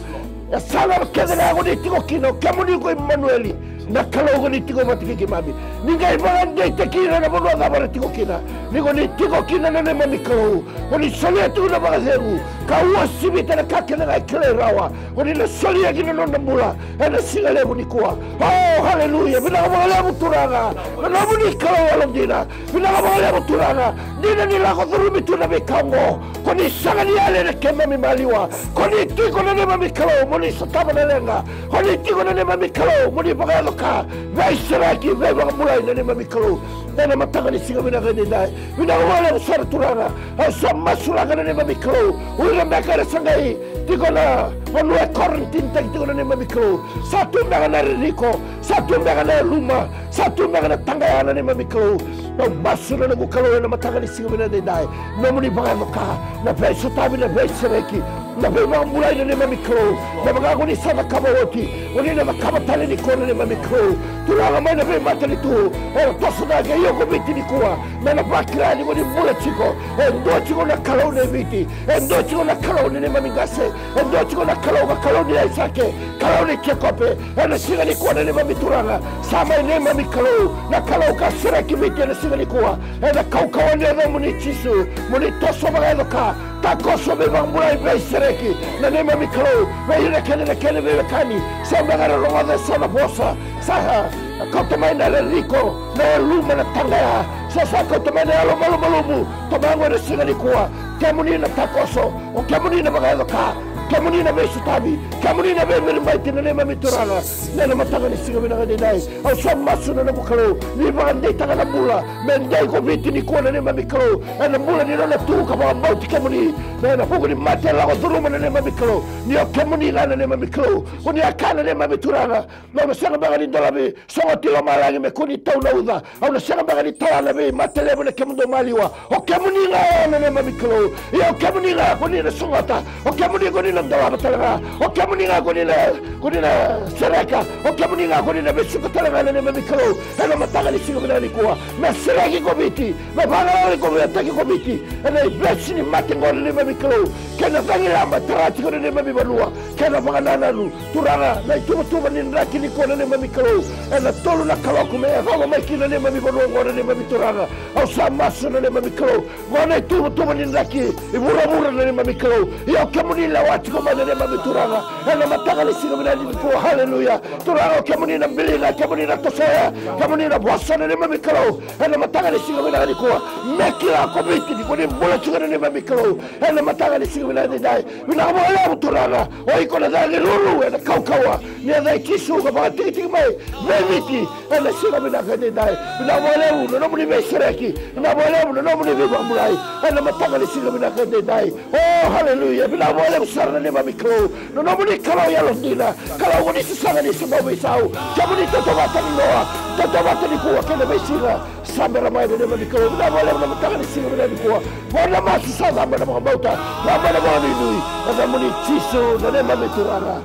Ya sana kedela ko ni tiko kino. Kamu ni ko Emmanueli. na kalau ko ni tiko matiki ki mami ningai mangande te kina na bono ga bara tiko kina nigo ni tiko kina na mami kalau oni solia tu na bara zemu ka wasibi tana kakena ga kele rawa oni na solia kina no nambula ana singa lebu ni kuwa oh haleluya bina ga lebu turanga na muni kalau alam dina bina ga lebu turanga dina ni la ko durumi tu na be kango koni sanga ni ale na kema mi maliwa koni tiko na mami kalau moni sataba na lenga koni tiko na mami kalau moni baga ka vai seraki vai mulai na mami kalau na matanga ni singa bina ga dai bina ga sar turanga asa masura ga na mami kalau ula mbaka sangai tiko na onu e quarantine tiko na mami kalau satu mbaka na riko satu mbaka na luma satu mbaka na tangaya na mami kalau no masura na kalau na matanga ni singa bina dai no muni baga ka na vai sotabi na vai seraki na vai mulai na mami kalau na baga ko ni sana kabawoti oni na makabatale ni kona na mami kalau turanga mai na vai matali tu era tosuda ga yo ko biti ni kuwa na bakira ni woni mula chiko ndo chiko na kalau ne biti ndo chiko na kalau ne mami gase ndo chiko na kalau ni isake kalau ni kekope na singa ni kuwa ne mami turanga sama ne mami kalau ka sira ki biti na singa ni kuwa na kau ne na muni chisu muni toso baga ka takoso be bambula ibe sereki na ne mami kalau be ne kene be kani samba gara ronga de sana bosa saha kau na riko na luma na tangaya sasa kau na lo malu tomango na singa ni kuwa kemuni na takoso o kemuni na baga ka kemuni na be sutabi kemuni na be mirmbaiti na mami turana na matanga ni singa bina dai au somma suna na bukalo ni bande tanga na bula mendai ko biti ni kuwa na mami kalau na bula ni na tu ka ba bauti kemuni na fugo ni mate la ko duruma na mami kalau ni o kemuni na mami kalau ko ni akana na mami turana na sanga baga ni dolabe so tilo malangi me kuni tau na uda au na sanga baga ni tala be mate le bana kemundo maliwa o kemuni na mami kalau o kemuni na ko ni na songata o kemuni ko ni na dawa tala o kemuni na ko ni na sereka o kemuni na ko ni na besuka tala na mami kalau na matanga ni singo na ni kuwa me sereki ko biti me baga ko biti ko biti na ibesini mate ngol ni mami kalau kena tangira matarati ko ni mami balua kena baga nanalu turanga na tuba ni ndaki ni ko ni mami kalau na tolu na kalau ko me ko me kina ni mami balua ngora ni mami turanga au sama suna ni mami kalau ngone tuba ni ndaki ibura ni mami kalau yo kemuni la wati ko ni mami turanga na matanga ni singo ni ko haleluya turanga kemuni na bilina kemuni na tosaya kemuni na bwasana ni mami kalau na matanga ni singo ni ko mekila ko biti ni ko ni bola chugana ni mami kalau na matanga ni singo ni dai bina mo la turanga o iko na dai lulu na kaukawa ni dai kisu ko ba tiki mai bebiti na singo ni dai bina mo la no mo ni mesereki na mo la no mo ni be bamulai na matanga ni singo ni dai oh haleluya bina mo la sarna ni mami kalau no mo ni kalau ya londina kalau ni sanga ni sababu isau kemuni to bata ni loa to bata ni kuwa kena besinga sambera mai de mami kalau bina mo la na matanga ni singo ni kuwa bona masu sana bana mo bauta bana mo ni nui na mo ni chiso na mami turanga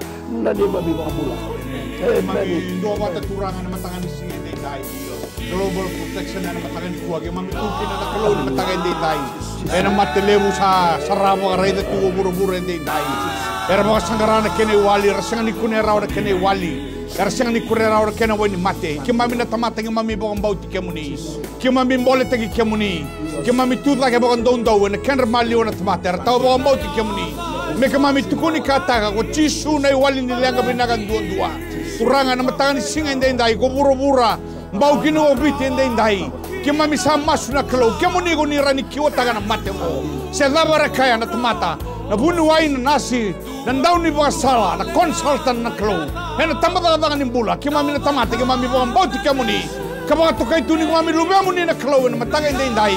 na ni mami bamula
mami do bata turanga na matanga ni singo ni dai global protection na matanga ni kuwa ke mami tuki na kalau ni matanga ni dai na matelebu sa saramo raida tu buru-buru ni dai era mga sangarana kene wali rasang ni kunera ora kene wali rasang ni kunera ora kene wani mate ki mami na tamata ki mami bong bauti kemuni ki mami mbole tagi kemuni ki mami tuta ke bong dondo na kenra mali ona tamata tau bong bauti kemuni me ki mami tukuni kata ko chisu na wali ni lenga binagan dua turanga na matanga ni singa ndai ko buru-bura mbau kino obiti ndai ki mami sama suna kalau kemuni ko ni rani kiwata na mate mo se labara kaya na tamata na bunu wain nasi dan daun ni basala na konsultan na klo hena tamata ni bula ki mami na tamata ki mami bong bauti kemuni kabanga to kai tuni mami lubemu ni na klo na matanga ndai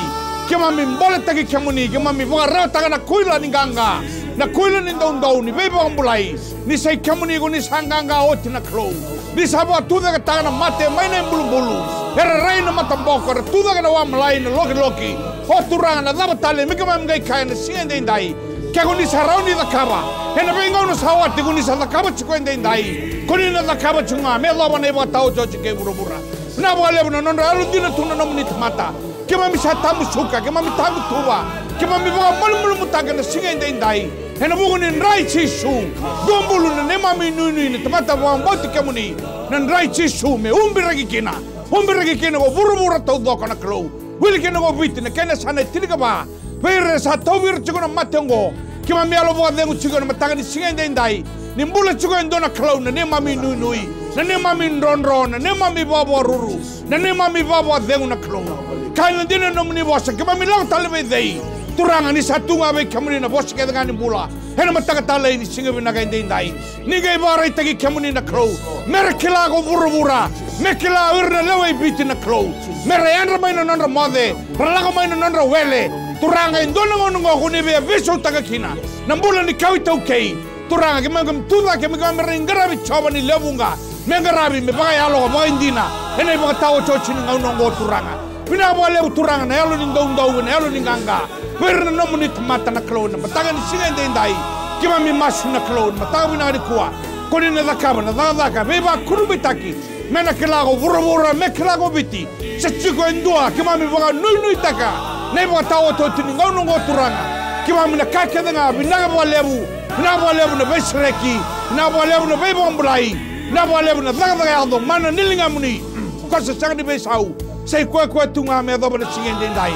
ki mami mbole tagi kemuni ki mami bong ra taga na kuila ni ganga na kuila ni daun ni bebe bong bulai ni sai kemuni ko ni sanganga oti na klo ni sabo tuda ka taga na mate mai na bulu era reina matamboko era tuda ka na wa malai na loki ho turanga na daba tale mi ka mami ngai kai na singa ndai kaya kuni sarau ni dakaba hena benga uno sawati kuni sa dakaba chiko ndai kuni na dakaba chunga me lawa na iba tau jochi ke bura na wale buno non ralu dina tuna no munit mata ke mami sa tamu suka ke mami tamu tuwa ke mami ba malu mutaga na singa ndai Ena bungu ni rai chisu. Gombulu na nema minuni ni tamata wamboti kamuni. Nan rai chisu me umbiragi kina. Umbiragi kina go buru tau doka na klo. Wili kina go viti na kena sana tiliga ba. Pere sa tawir chigo na matengo. Kima mi alo boa dengu chigo na matanga ni singende indai. Nimbula chigo endona klo na nema minuni. Na nema min ron na nema mi babo ruru. Na nema mi babo dengu na klo. Kaina dina nomni bosa kima mi lau talebe dei. Turanga ni satu ngabe kamuni na bosa kaya ngani bula. Hena mataka talai ni singa binaga indai. Niga ibarai tagi kamuni na klo. Mere kila go bura. Me kila urna lewa ibiti na klo. Mere enra maina nondra mode. Ralaga maina nondra wele. Turanga indona ngonungo kunibe viso taga kina. Nambula ni kawi taukei. Turanga kimagam tuda kimagam ringarabi choba ni lewunga. Mengarabi me bagai alo bagai indina. Hena ibaga tawo chochini ngaunongo turanga. Pina boleh turanga na elo ni ndau na elo ni nganga. Perna nomuni mata na klo na matanga ni singa indai. Kima mi masu na klo na matanga bina ni kuwa. Koni na dakaba na daka beba kurubitaki. Mena kilago vura me kilago biti. Sechiko endua kima mi baga nui taka. Nei baga tawo totini ngaunongo turanga. Kima mi na kake denga binaga bolebu. Binaga bolebu na besreki. Binaga bolebu na beba mbulai. Binaga bolebu na daga aldo mana nilinga muni. Kosa sanga di besau. Sei kue tunga me adoba na singa indai.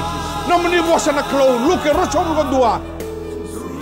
Nomuni bosa na klo luke rosobulu gondua.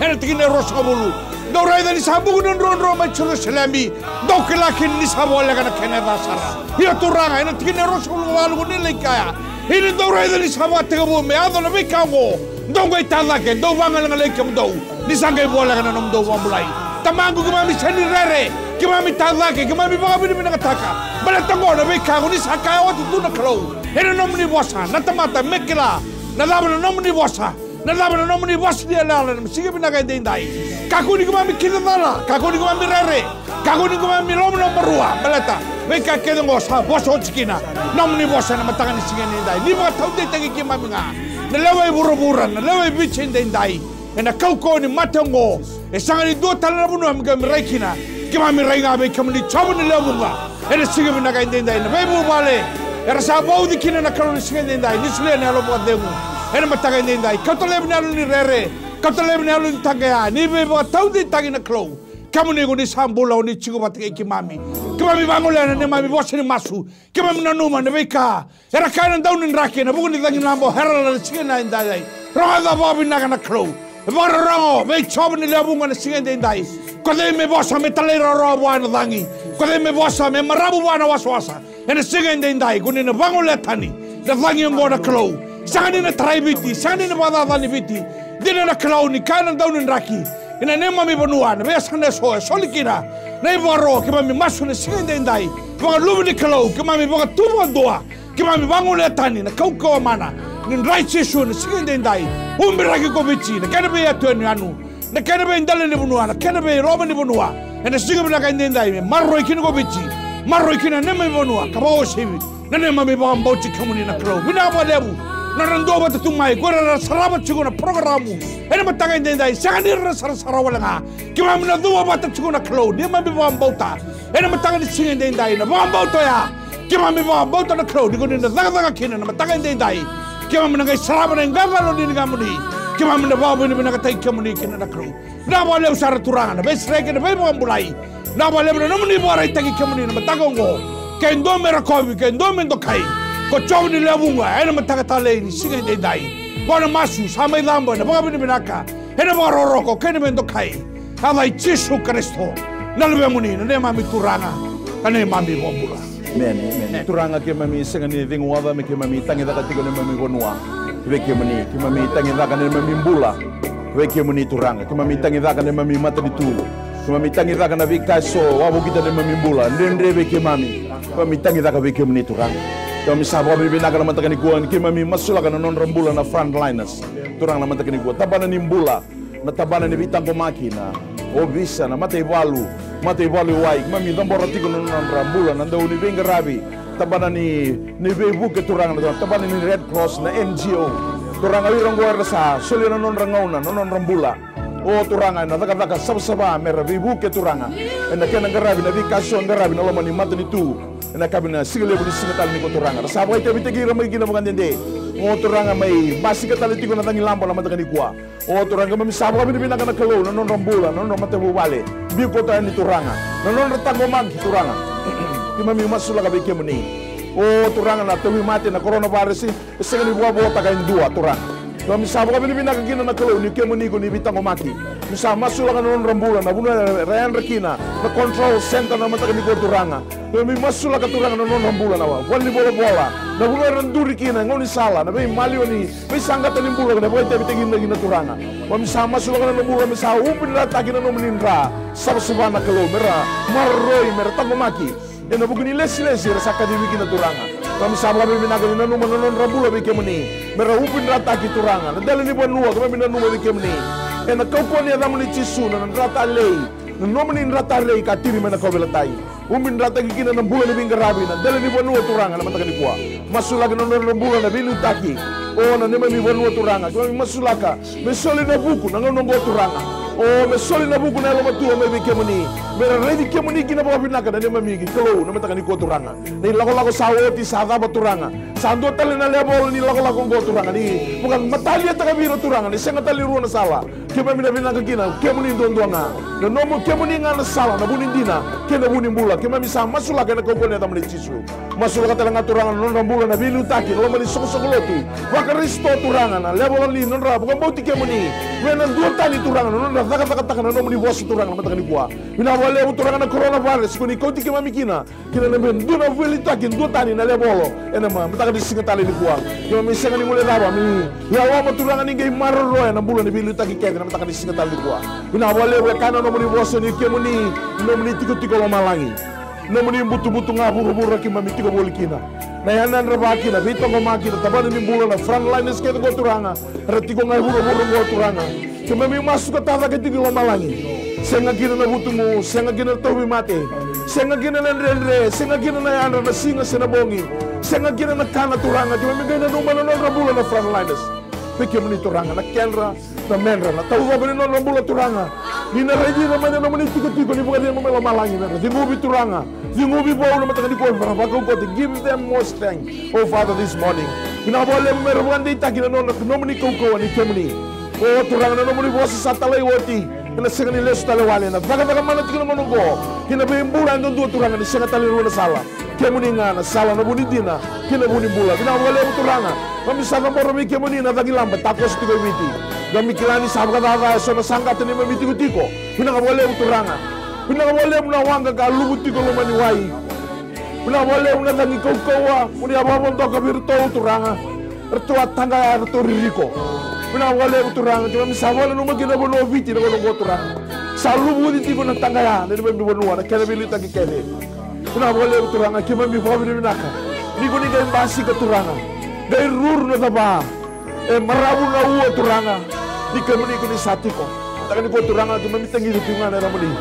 Hena tikine rosobulu. Do raida ni sabu gun ron ma chulo selami. Do kelakin ni sabu lega na kene dasara. Ia turanga hena tikine rosobulu walu gun ni kaya. Hina do raida ni sabu tegabu me ado na bikago. Do ngai talake do wangal ngalai kem do. Ni sangai bola kana nom do wambulai. Tamangu kemami seni rere. Kemami talake kemami baga bini bina kataka. Bala tango na bikago ni sakaya watu tu na klo. Hena nomuni bosa na tamata mekila. Na labana nomuni bosa. Na labana nomuni bosa dia lala na sige binaga indai. Kakuni kumami kinadala. Kakuni kumami rere. Kakuni kumami lomno marua. Balata. Beka kede bosa bosa ochikina. Nomuni bosa na matanga ni sige indai. Ni ba taude tagi kimami nga. Na lewe buru na lewe bichi indai. Na kauko ni matango. E sanga ni do tala bunu amga miraikina. Kimami rainga be kamni chobu ni lewunga. Na sige binaga indai. Na bebu bale. Era sa baudi kina na kaloni sige indai. Ni sile na lo bodemu. Hena mataga indai. Katole binalu ni rere. Katole binalu ni tagaya. Ni be ba taudi tagi na klo. Kamu ni guni sambula ni chigo batike kimami. Kimami bangole na mami bosi ni masu. Kimami na numa na beka. Era kana daun ni rake na bugu ni tangi nambo herala na sige na indai. Ronga da babi naga na klo. Bara rongo be chobu ni lebunga na sige indai. Kode me bosa me talera ro bwana dangi. Kode me bosa me marabu bwana waswasa. Hena sige indai guni na bangole tani. Da dangi ngona klo. Sangani na traibiti, sangani na badadani biti. Dina na klauni, kana daun raki. Ina nema mi bonua, na bea sangane soe, solikina. Na iwa ro, kima mi masu na singende indai. Wanga lumu ni klau, kima mi wanga tuwa doa. Kima mi wangu le tani, na kaukawa mana. Nin raichi su na singende indai. Umbi raki ko bichi, na kena bea atu enu anu. Na kena bea indale ni bonua, na kena bea roma ni bonua. Na singende naka indai, marro ikini ko bichi. Marro ikina nema mi bonua, kabao sivi. Na nema mi wanga mbauchi kamuni na klau. Bina wa lebu. Narando ba tumai gora saraba chigona programu ene matanga indai sagani sarawala nga kimam na duwa ba chigona klo ni mambi ba mbauta ene matanga ni singa indai na ba mbauta ya kimam ba mbauta na klo ni goni na daga kina na matanga indai kimam na saraba na ngavalo ni ngamuni kimam na ba ni na tai kamuni kina na klo na ba le usara turanga be sreke na be mbulai na ba le na muni ba rai tagi kamuni na matanga ngo kendo mera kobi kendo mendo kai ko chobu ni lewunga ena mataka tale ni singa indai bona masu samai lambo na baga bini binaka ena baga roroko kene mendo kai hava Yesu Kristo nalbe muni na mami turanga kane mami bombula
men turanga ke mami singa ni vingu wada me ke mami tangi daka tigo ne mami bonua veke muni ke mami tangi daka ne mami mbula veke muni turanga ke mami tangi daka ne mami mata di tu ke mami tangi daka na vika so wabu kita ne mami mbula ndendre veke mami tangi daka veke muni turanga. Kami sahabat bibina kana matakani kuan kima mi masula kana non rambula na frontliners turang na matakani kuan tabana ni mbula na tabana ni bitang komakina o bisa na matay walu wai mami tambora tiko non rambula na daw ni benga rabi tabana ni bebu ke turang na tabana ni Red Cross na NGO turang ali rangwar sa suli na non rangauna non rambula o turanga na daga sabsaba mera bebu ke turanga na kana garabi na bikaso garabi na lamani matani tu na kabina sigile bu singa tal ni ko turanga sabai te bitegi ramai gina bukan dende O turanga mai basi ka tali tiko na tangi lampa na mata kuwa. O turanga mami sabo kami bina kana kelo na non rambula na non mate bubale. Bi ko ta ni turanga. Na non ratango mag turanga. Ki mami masula ka beke muni. O turanga na tawi mate na coronavirus senga ni buwa bota ka indua turanga. Kami sabo kami bina ka kina na kelo ni ke muni ko ni bitango maki. Misa masula ka non rambula na buna rayan rekina na control center na mata ko turanga. Kami masula ka turanga na non rambula na wa. Wali bola. Na bunga renduri kina ngoni sala na bei malio ni bei sangata ni mbula na boy tebi tegin lagi na turanga wa misama sula kana mbula misa upin la takina no menindra sab subana kelo mera marroi mera tangomaki ena buguni lesi rasaka di wiki na turanga kami sabla be minaga ni nanu manon rabula be kemni mera upin la taki turanga na dali ni bonua kami minanu be kemni ena kokoni adam ni chisu na rata lei no menindra lei katiri mena kobelatai umin rata kikina na mbula ni bingarabi na dali ni bonua turanga na mataka ni kwa masulaka na nambula na bilu taki o na nema mi bonua turanga kami masulaka mesoli na buku na ngonongo turanga o mesoli na buku na loma tua me bikemuni mera ready kemuni kina ba binaka na nema mi kelo na mataka ni ko turanga ni lago sawoti sadaba turanga sando tali na lebol ni lago go turanga ni bukan matali ta kabiro turanga ni senga tali ruona sala kema mi na binaka kina kemuni ndondoanga na nomo kemuni ngana sala na bunin dina kena bunin bula kema mi sa masulaka na kokone ta mali chisu masulaka tala turanga non rambula na bilu taki loma ni sokolotu wakaristo turanga na lebol ni non ra bukan bauti kemuni wena dua tali turanga non ra taka na nomo ni boss turanga mata ni kwa ina wale turanga na coronavirus ko ni koti kema mikina kina na ben duna veli taki dua tali na lebolo ena ma mata di singa tali ni kwa kema mi senga ni mule daba mi ya wa turanga ni ngai marro na bula ni bilu taki kena mata di singa tali kwa ina wale we kana nomo ni boss ni kemuni nomo ni tiko malangi nomoni butu ngaburu ki mami tiko bolikina na yanan rabakina bito ko makina tabani ni bula na front line is keto turanga ratiko ngaburu go turanga ki mami masuk ka tata ke tiko malangi senga kina na butumu senga kina tobi mate senga kina na rendre senga kina na yanan na singa senabongi senga kina na kana turanga ki mami gana no mana no bula na front line is pikir meni turanga na kenra na menra na tahu apa ni no bula turanga ni na reji na mana no meni tiko ni bukan dia memelo malangi na dingubi turanga dingubi bau na mataka ni ko para bako ko give them more strength oh Father this morning ina boleh meruan di takina no meni ko ni kemni oh turanga no meni bosa satalai woti ina senga ni lesu tale wale na baga mana tikina no go kina be mbura ndo turanga ni senga tale ruana sala kemuni ngana sala na buni dina kina buni bula ina boleh turanga kami sanga boro mi kemuni na dagi lamba takos tiko witi gami kilani sabga dada so na sanga tani mami tiko ina boleh turanga ina boleh muna wanga ka lubu tiko lo mani wai ina boleh muna dangi kowa muni abamo ndoka virto turanga ertua tanga erto ririko ina boleh turanga cuma misawala no magina bono viti no go turanga salubu di tiko na tanga ya ne be bono na kene bilita ki kene ina boleh turanga kima mi fobri minaka ni ko ni ga mbasi ka turanga dai rur na taba marabu na uo turanga di kemuni ko ni satiko takani ko turanga kima mi tangi di tingana na muni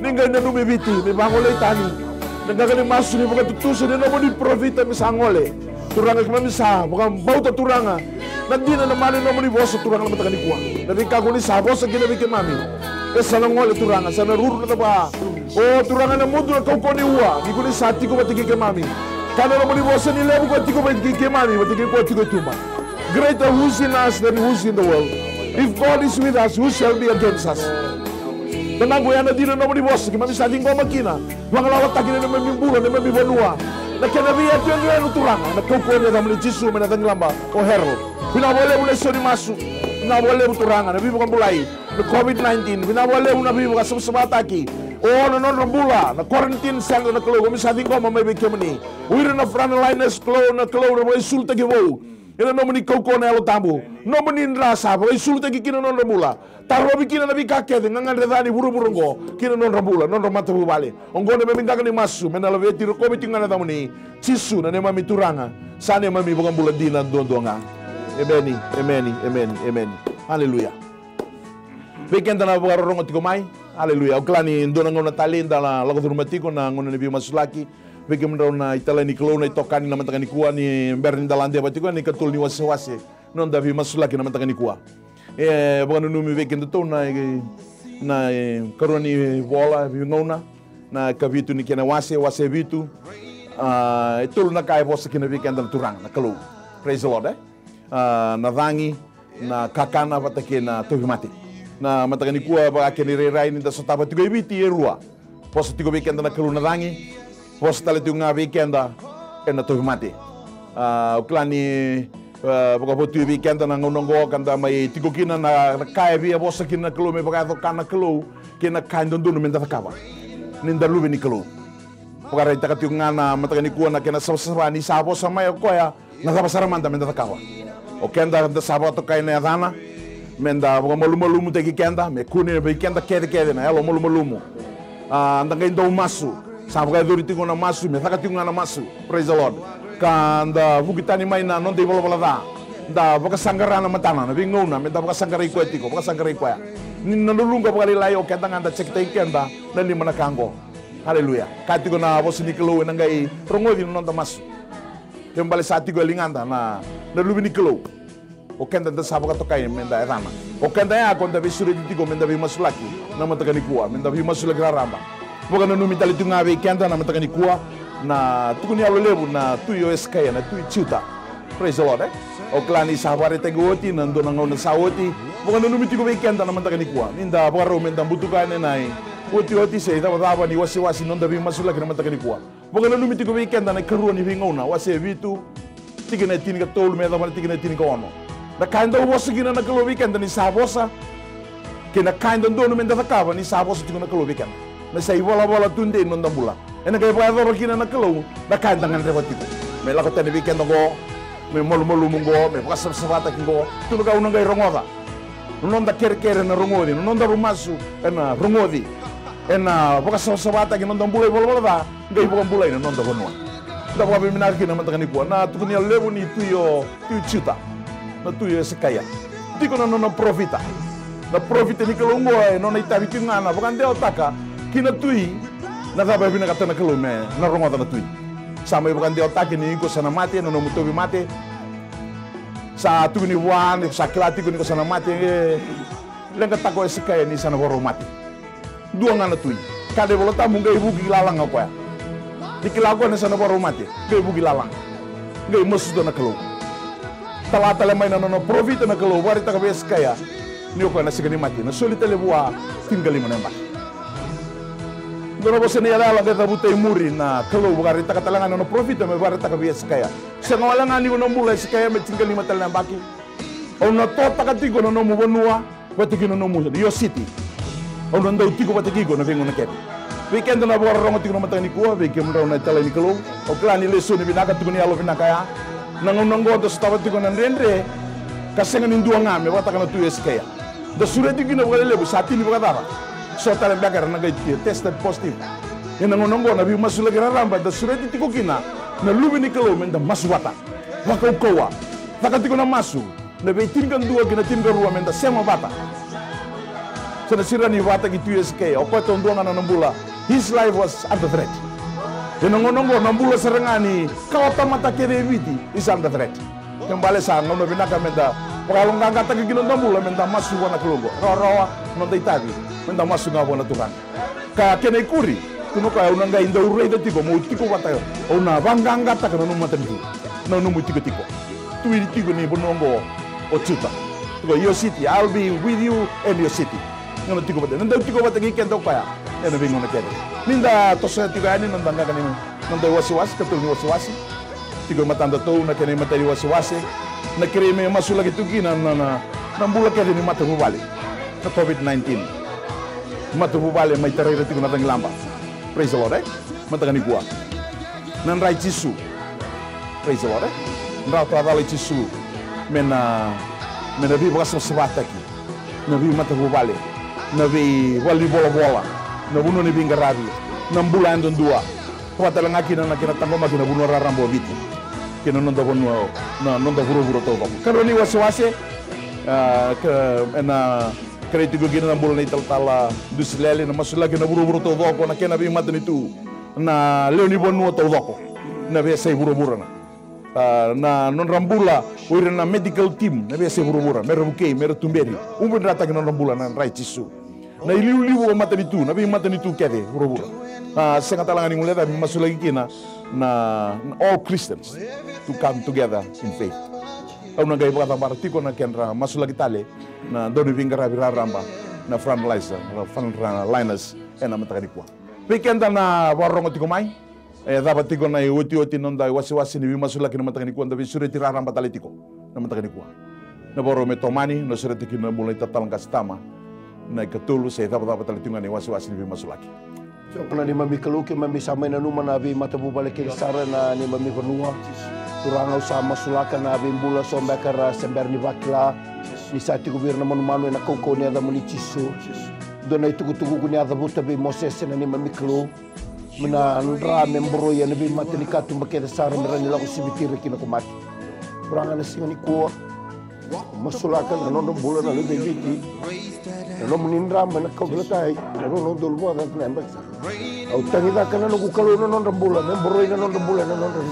ninga na numibiti me bangole tani ninga kani masu ni bukan tutusu ni no di profita mi sangole turanga kima misa bukan bauta turanga nandina na mali no di boso turanga na matakani kuwa nabi kako ni sa boso kina bike mami sana ngole turanga sana ruru na taba oh turanga na mudu na kauko ni uwa di kuni sati ko batiki ke mami kana no di boso ni lebu ko tiko batiki ke mami batiki ko tiko tuma greater who's in us than who's in the world if God is with us who shall be against us. Tenang gue yana dina nomor di bos, kima bisa tinggal makina. Bang lawat takina na mamimbula na mamibonua. Na kena biya tuan tuan uturang. Na kauko na tamli jisu menatang lamba o hero. Bina boleh mulai sori masuk. Bina boleh uturang. Nabi bukan mulai. Na COVID-19. Bina boleh nabi bukan sebataki. Oh na non rambula. Na quarantine sel na kelo. Kami bisa tinggal mamai bekemani. Uira na front liners kelo na mulai sulta gibo. Ina nomor ni kauko na elo tambu. Nomor ni rasa. Mulai sulta gikina non rambula. Taro bikina nabi kakek ngangan redani buru-buru go kina non rambula non ramata bubale ongo ne meminta ni masu menala veti ko bitinga na tamuni chisu na ne mami turanga sane mami bukan bulan dina dondonga amen haleluya weekend na bukan rongo tiko mai haleluya oklani ndona ngona talinda la lago turmatiko na ngona ne bi masulaki weekend na itala ni klona itokani na matangani kuwa ni berni dalande batiko ni katul ni wase non davi masulaki na matangani kuwa bukan numi weekend itu na karoni bola ngona na kavitu ni kena wase vitu itu na kai bosa kena weekend na turang na kelu praise the Lord na vangi na kakana vatake na tovi mate na matakani kua bakake ni rerai ni da sotaba tigo ibiti erua posa tigo weekend na kalu na vangi posa tale tigo nga weekend na tovi mate uklani baka potu weekend na ngonongo kanda mai tigo kina na kaya via posa kina kalu me baka kana kalu kina kain dondo menda vakava ninda luve ni kalu baka rai taka tigo nga na matakani kua na kena sabasabani sabo sama ya koya na sabasaramanda menda vakava o kenda da sabato kai na dana menda baka malumalumu teki kenda me kuni be kenda kede na elo malumalumu anda ngai ndo masu sabaga duri tingo na masu me saka tingo na masu praise the lord kanda bukitani mai na non de bola da baka sangarana matana na bingona me da baka sangarai ko etiko baka sangarai ko ya ni nalulunga baka lai o kenda nganda cekta kenda na ni mana kango haleluya katigo na bosini kelo na ngai rongodi non da masu kembali saat tigo linganda na lubini kelo o kenda da sabaka tokai menda erana o kenda ya konda besure ditigo menda bi masulaki na matakani kuwa menda bi masulaki ramba boga na numi tali tunga be kenda na matakani kuwa na tukuni alo lebu na tuyo eskaya na tuyo ciuta praise the lord o klani sabare tegoti na ndo na ngona sawoti boga na numi tigo be kenda na matakani kuwa ninda boga ro menda butukane nai oti se da baba ni wasi nonda bi masulaki na matakani kuwa boga na numi tigo be kenda na karuo ni ngona wasi vitu tigene tini ka tolu me da mana tigene tini ka ono na kainda ubosa gina na kalo weekend ni sabosa kena kainda ndo no menda takava ni sabosa tigo na kalo weekend na sai bola tunde non da bula ena kay ba do gina na kalo na kainda ngan rewa tigo me la ko tani weekend go me molu mungo me pasa sabata kingo tu ka unang gay rongoda non da kere na rongodi non da rumasu ena rongodi ena pasa sabata kingo non da bula bola da gay bula non da bonwa da ba bi minar kina matakani ko na tukuni lebu ni tuyo chuta na tuyo sekaya tiko na no profita na profita ni kalungo no na itabi kingana bukan dia otaka kina tui na ba bina katana kalume na rongoda na tui sama bukan dia otaki ni ko sana mate no mutobi mate sa tu ni wan sa klati ko ni ko sana mate lenga tako sekaya ni sana boro mate dua ngana tui kade bolota munga ibu gilalang apa ya dikilago na sana boro mate ke ibu gilalang ngai musu na kalu talata lemay na no profit na kalo wari ta kabes kaya niyo ko na sigani mati na solita lebuwa tinggali mo nembak dono bosa ni ala la butay muri na kalo wari ta katalangan no profit me wari ta kabes kaya sa ngawalangan ni no mulai kaya me tinggali matal nembaki o na to ta katigo no mo bonua batigi no mo yo city o no ndau tigo batigi na vengo na kep weekend na bora rongo tigo matang ni kuwa weekend na tala ni kalo o klani leso ni binaka tigo ni alo binaka nangonongo to stawa tigo nan rendre kasenga ni ndua ngame wata kana tu eskaya da sure tigo na wale lebu sati ni bagara so tale bagara na gaiti tested positive ina nangonongo na bi masula gara ramba da sure tigo kina na lubi ni kalo menda maswata waka ukowa waka tigo na masu na be tinga ndua kina tinga ruwa menda sema bata sana sira ni wata gitu eskaya o pato ndua ngana nambula his life was under threat nongo nambula serengani kawata mata kere viti is under threat kembali sa ngono binaka menda kalau nganga tagi gino nambula menda masu wana kelongo rawa non dai tabi menda masu ngabo na tukan ka kene kuri kuno ka unanga inda urei de tiko mo tiko wata ona banganga ta kana no mata ni no no tiko tu iri tiko ni bonongo o chuta tiko your city I'll be with you in your city ngono tiko wata nda tiko wata gi kendo pa ena bingo na kede ninda tosa tigo ani nanda nga kani nanda wasi-wasi katul ni wasi-wasi tigo matanda to na kani matari wasi-wasi na kreme masula gitu kina na bula kede ni mata bubali na COVID-19 mata bubali may taray tigo na lamba praise the Lord mata kani kuwa nan rai chisu praise the Lord nda to adala chisu mena bi bagas sabata ki na bi mata bubali na bi wali bola na buno ni bingarabi na mbula ndo ndua kwa talanga kina na kina tango makina buno rarambo viti kina nondo kono na nondo vuro to ko karo ni wasi na kredi go gina na mbula ni tala duslele na masula kina vuro to ko na kina bi matni tu na leoni bonu to ko na be sai vuro na non rambula uri na medical team na be sai vuro mero buke mero tumberi umbu rata kina rambula na right isu na iliu mata itu nabi mata itu kede buru-buru sengat talangan mulai tapi masuk lagi kina na all Christians to come together in faith au na gai bata partiko na kenra masula kitale na doni vingara viraramba na frontliners ena matakani kwa pikenda na warongo tiko mai daba tiko na uti nonda wasi ni masula kina matakani kwa ndavi sure tiraramba tale tiko na matakani kwa na boro metomani no sure tikina mulai tatal kastama na ikatulu se daba tale tinga ni wasi ni masulaki
so kana ni mami kaluke mami sama na numa na bi matabu baleke sara na ni mami vanua turanga usama sulaka na bimbula sombakara sember ni vakla ni sati gubirna manu na koko ni ada munichisu dona itu kutugu ni ada buta bi moses na ni mamiklo mena ndra membro ya nabi matelika tumbake sara merani la kusibitire kina kumati turanga na singa ni ko masulaka na nondo bula na lebe biti na no munindra mana koblatai na no dolbo da namba au tangida kana no kukalo no nondo bula membro ina nondo bula na nondo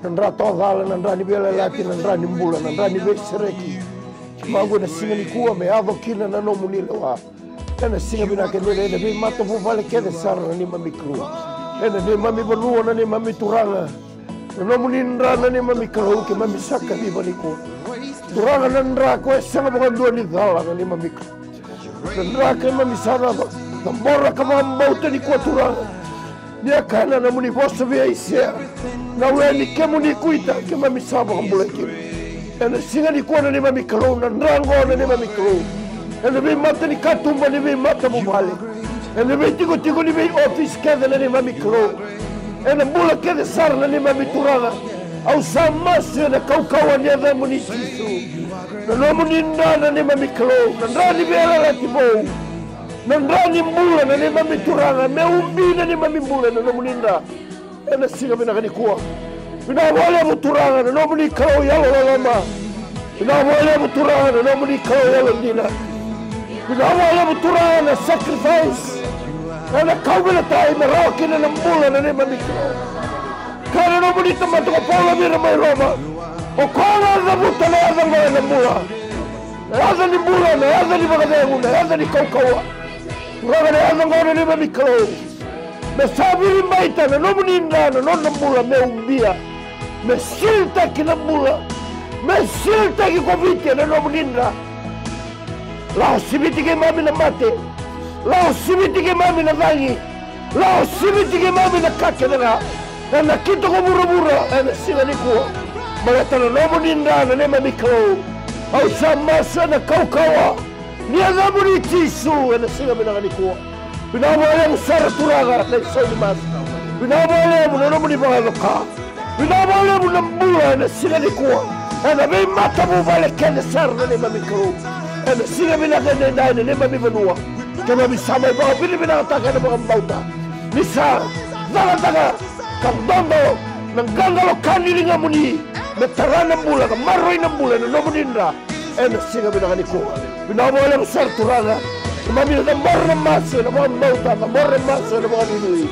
nandra todala nandra ni bela lati nandra ni mbula nandra ni besereki mago na singa ni kuwa me avo kina na no munile wa ena singa bina kendele na bi mato fu vale kede sar na ni mami kru ena ni mami bonua na ni mami turanga na no munindra na ni mami kru ke mami saka bi bani ko turanga nandra ko sanga bukan dua ni dala na ni mami kru nandra ke mami sara tambora kama mbauta ni ko turanga dia kana na muni bosa via isia na weni ke muni kuita ke mami saba kambule ke ena singa ni kuana ni mami kalo na nrango na ni mami kalo ena bi mata ni katumba ni bi mata mubale ena bi tigo ni bi office kede na ni mami kalo ena bula kede sar na ni mami turanga au samasi na kaukawa ni adha muni jisu na no muni ndana ni mami kalo na ndrani bela la tibou nandani mbula na ni mami turanga me umbina ni mami mbula na no muninda ena singa bina kani kuwa bina wale muturanga na no muni kao yalo lama bina wale muturanga na no muni kao yalo ndina bina wale muturanga na sacrifice ena kao bila tai me roki na mbula na ni mami kao kana no muni tamato ko paula mira mai roma o kola na butale ada ngoe na mbula ada ni mbula na ada ni bagadengu na ada ni kaukawa Ragane anda ngone ni mami kalo. Me sabiri maita na no muninda na no nambula me umbia. Me silta ki nambula. Me silta ki koviti na no muninda. Lao sibiti ke mami na mate. Lao sibiti ke mami na vangi. Lao sibiti ke mami na kake na. Na kito ko bura-bura na sila ni ko. Magata na no muninda na ne mami kalo. Au samasa na kaukawa. Ni ada muri tisu ena singa bina kani kuwa bina wale musara turaga na isoni mas bina wale munono muni baloka bina wale munambula ena singa ni kuwa ena bi mata bu vale kene sarna ni mami kru ena singa bina kene ndai ni mami vanua kama bisama ba bina ataka na mga bauta ni sa dala taga kabdondo nang gangalo kanilinga muni metarana mbula ka maroi na mbula na nomunindra ena singa bina kani kuwa bina wale musar turanga mami na morra maso na mga bauta na morra maso na mga ninui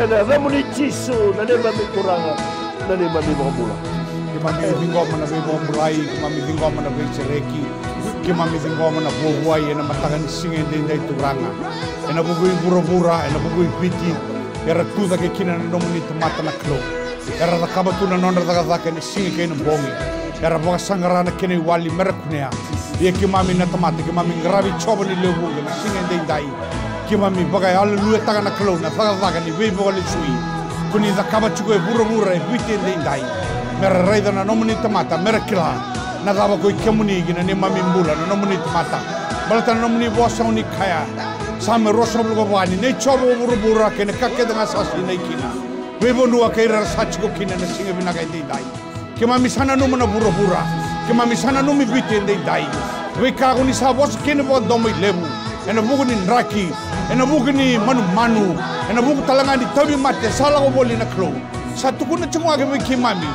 ena da muni chisu na ne mami turanga na ne mami mga mbula
mami vingoma na vimo mulai mami vingoma na visereki ki mami vingoma na bubuai ena matakan singa ndai turanga ena bugui bura-bura ena bugui piti era tuda ke kina na nomuni tomata na klo era da kabatu na nonda daga ke singa ke na bongi era boga sangarana ke ni wali merakunea ye ki mami na tomata ki mami gravi chobani lebu na singa ndai ki mami boga haleluya taga na klo na daga ni ve boga le sui kuni da kabatu ke bura-bura e piti ndai mera raida na nomuni tomata mera kila na dava ko ikemuni gina ni mami mbula na nomuni tomata balata na nomuni bosa uni kaya same rosa blugo wani ne chobo buru-bura ke ne kake dengan sasi ne kina bebo nua ke ira sachi ko kina na singa bina kai dai ke mami sana no mana buru-bura ke mami sana no mi biti dai we ka ko ni sa bos kene bo domo lebu ena buku ni nraki ena buku ni manu ena buku talanga di tabi mate sala ko boli na klo satu kuna chumwa ke ki mami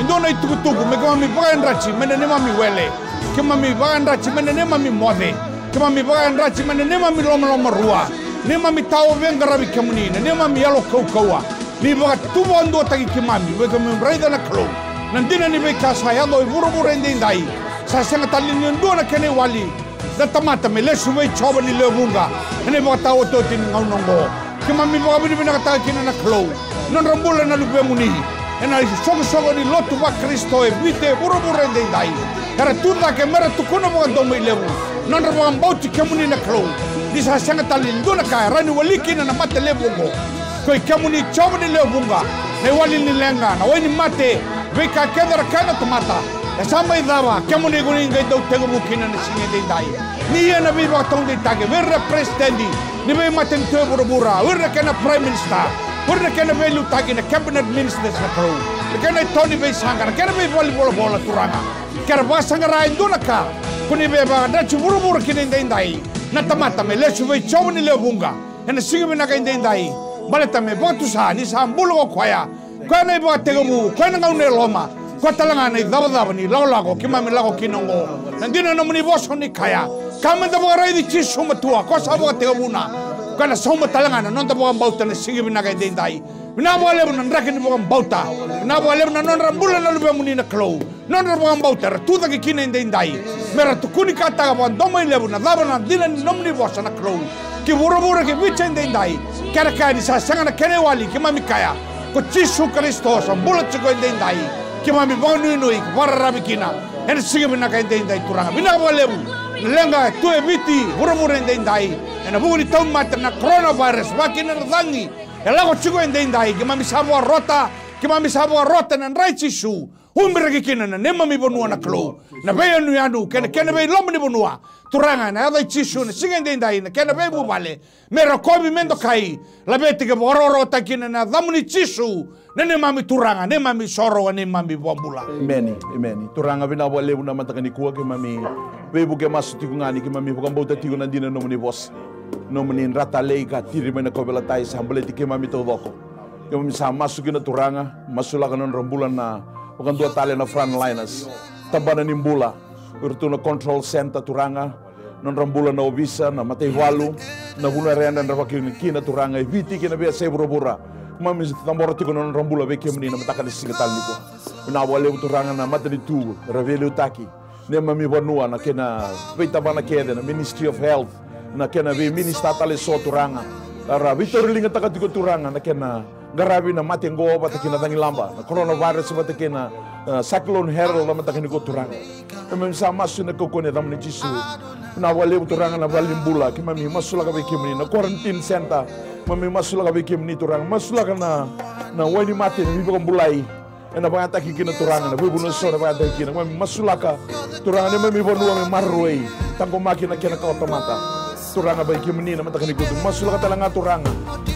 indona itukutuku me mami bagan rachi mene ne mami wele ke mami bagan rachi mene ne mami mode ke mami bagan rachi mene ne mami loma rua ne mami tao venga rabi kemuni ne mami yalo kaukawa ni baga tubondo tagi ke mami we ke mami raida na klo nandina ni be kasa ya do buru-buru ndai sa senga talini ndona kene wali da tamata me lesu we choba ni lebunga ne baga tao toti ngaunongo ke mami baga bini bina kata kina na klo non rambula na lupe muni ena songo ni lotu wa Kristo e vite buru-buru dai. Kara tunda ke mera tukuna mo ndo mai levu. Non ra mo mbauti kemuni na klo. Di sa sanga tali ndona ka rani waliki na mate levu ngo. Koi kemuni chomo ni levu nga. Ne wali ni lenga na wani mate veka kedara kana tomata. Sama idawa kemuni guni ngai do tego mukina na singe dai. Ni na bi wa tonde tage verra presidenti. Ni be maten to buru-bura. Verra kana prime minister. Verra kana be lu tage na cabinet ministers na klo. Kana Tony be sanga kana be volleyball bola turanga. Kera basanga rai ndona ka. Kuni be ba da buru-buru kini ndai. Na tamata me le suwe chomo ni le bunga. Ena singe be na ka ndai. Baleta me botu sa ni sa mbulu ko kwaya. Kana ibo tego mu, kana ngau loma. Ko talanga ni daba ni lago kimami lago kinongo. Nandina no muni boso ni kaya. Kama da bo rai di chisu matua ko sa bo tego muna. Kana soma talanga na non da bo mbauta na singe be na ka ndai. Mina bo le na ndake ni bo mbauta. Mina bo le na non rambula na lube muni na klo. Non ra bo mbauta tu da ki kine ndai. Mera tu kuni kata bo ndomo ile na daba na dina ni nomni boso na klo. Ki buru-buru ki viche ndai. Kera kaya ni sa sanga na kene wali kimami kaya. Ko Yesu Kristo sa bulat ko ndai. Kimami bonu nui para rabikina. En sige mina ka ndai turanga. Mina bo lebu. Lenga tu eviti buru-buru ndai. En bugu ni tau mata na coronavirus wakina dangi. Elago chigo ndai kimami sabwa rota na rai Yesu. Humbira kikina na nema mi bonua na klo. Na beya nu yanu kene be lomo ni bonua. Turanga na ada Yesu na sige ndai na kene be bubale. Mera kobi mendo kai. La beti ke bororo takina na damuni Yesu. Nene mami turanga, ne mami soro ne mami bombula.
Amen. Turanga bina wale una matakani kuwa ke mami. Bebu ke masu tikungani ke mami bukan bauta tiku nandina no muni bos. No muni rata leika tiri mena kobela tai sambele tike mami todoko. Ke mami sa masu kina turanga, masula kanon rembulan na bukan dua tali na frontliners. Tabana nimbula. Urtuna control center turanga. Non rembulan na obisa na matei walu. Na bula reanda na rawakin kina turanga. Viti kina bia sebura-bura. Mami tambora tiko non rambula beke meni na mataka disi ketal niko. Na wale uturanga na mata di tu revele utaki. Ne mami banua na kena peita bana kede na Ministry of Health na kena be minister tale so turanga. Ara Victor linga taka tiko turanga na kena garabi na mate ngo bata kena tangi lamba. Na coronavirus bata kena cyclone Harold na mataka niko turanga. Mami sama su na kokone damni jisu. Na wale uturanga na balimbula ki mami masula ka beke meni na quarantine center. Mami masula ka beke meni turanga masula ka na wani mate ni bikon bulai. Ena bangata kikina turanga na bubuno so na bangata kikina mami masula ka turanga ni mami bonua me marroi tango makina kena ka otomata. Turanga beke meni na mataka ni kutu masula ka talanga turanga.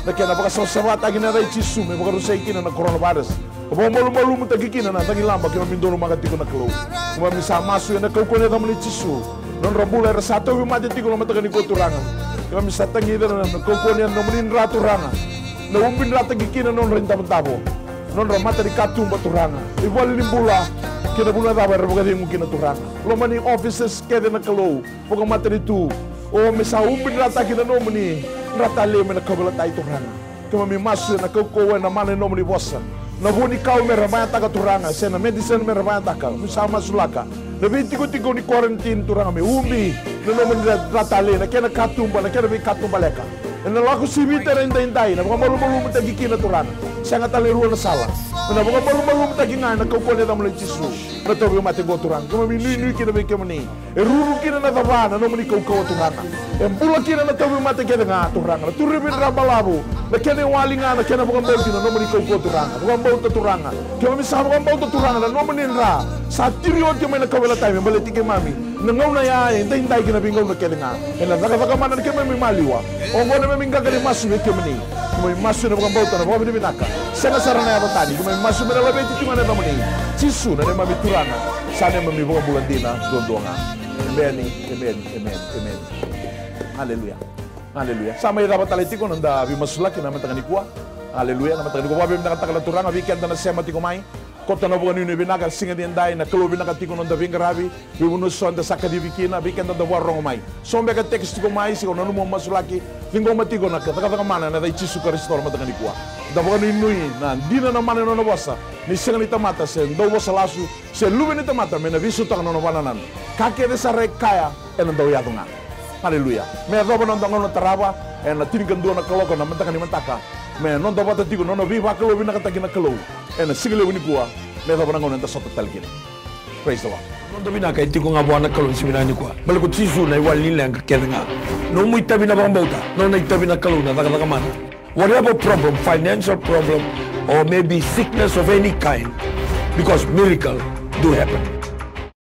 Na kena baka sawata kina dai chisu me baka rusai kina na coronavirus. Obo malu muta kikina na tangi lamba kina mindoro magatiko na klo. Mami sa masu na kokone damni chisu. Non rambula rasato wi mate tiko mataka ni kutu turanga. Kami satangi na kokone no munin raturanga. Na umbin rata kikina non renta tabo. Non ramata di katumba turanga. Iwal limbula kina bula daba rebogadi mukina turanga. Lo mani offices kede na kalo. Poka mata di tu. O misa umbin rata kina no mani rata le mena kabala tai turanga. Kama mi masu na kokowe na mane no mani bossa. Na buni kau mera maya taka turanga. Sena medicine mera maya taka. Misa masulaka. Na tiko ni quarantine turanga me umbi. Na no mani rata le na kena katumba na kena bi katumba leka. Na laku sibita rendai na bukan malu mutagi kina turanga. Sangat taliru na sala. Na bukan malu mutagi ngai na kokone da mulai chisu. Na tobi mate go turanga. Kama mi nui kina be kemani. Ruru kina na tabana no mani kau turanga. Bula kina na tobi mate kena nga turanga. Turi bin rabalabu. Na kene walinga na kena bukan bau kina no mani kau turanga. Bukan bau turanga. Kama mi sa bukan bau turanga na no mani ra. Sa tirion kema na kawela tai me baleti ke mami. Na ngau na ya indai kina bingau na kena nga. Ela daga mana kema mi maliwa. Ongo na minga kali masu be kemani. Kuma masu na bukan bau na bukan binaka. Sanga sarana ya batani. Kuma masu mera labeti tunga na mani. Chisu na mami turanga. Sana mami bukan bulan dina dondonga. Amen. Haleluya. Sama ira bataleti ko nanda bi masulaki na matangani kuwa. Haleluya na matangani ko wabi nakataka turanga weekend na sema tiko mai. Kota na bukan ni binaka singa di ndai na kalo binaka tiko nanda bingarabi. Bi unuso anda sakadi bikina weekend na warong mai. Sombe ka text ko mai siko nanu mo masulaki. Lingo matiko na kataka mana na dai chisu ka restore matangani kuwa. Da bukan inui na dina na mana no bossa. Ni singa ni tamata se ndo bossa lasu se lube ni tamata mena visu tak no bananan. Kake de sare kaya en ndo yatunga. Haleluya. Me roba no ndongo no taraba en la tingan do na kaloko na mataka ni mataka. Me non dapat tigo non viva kalau bina kata kina kalau. Na single ni kuah. Me dapat nangon enta sota talgin. Praise the Lord.
Non tabi na kay tiko nga buwan na kalon si minani ko. Balik ko tisu na iwal nila ang kakeda nga. No mo itabi na bang bauta. No na itabi na kalon na taka mana. Whatever problem, financial problem, or maybe sickness of any kind, because miracle do happen.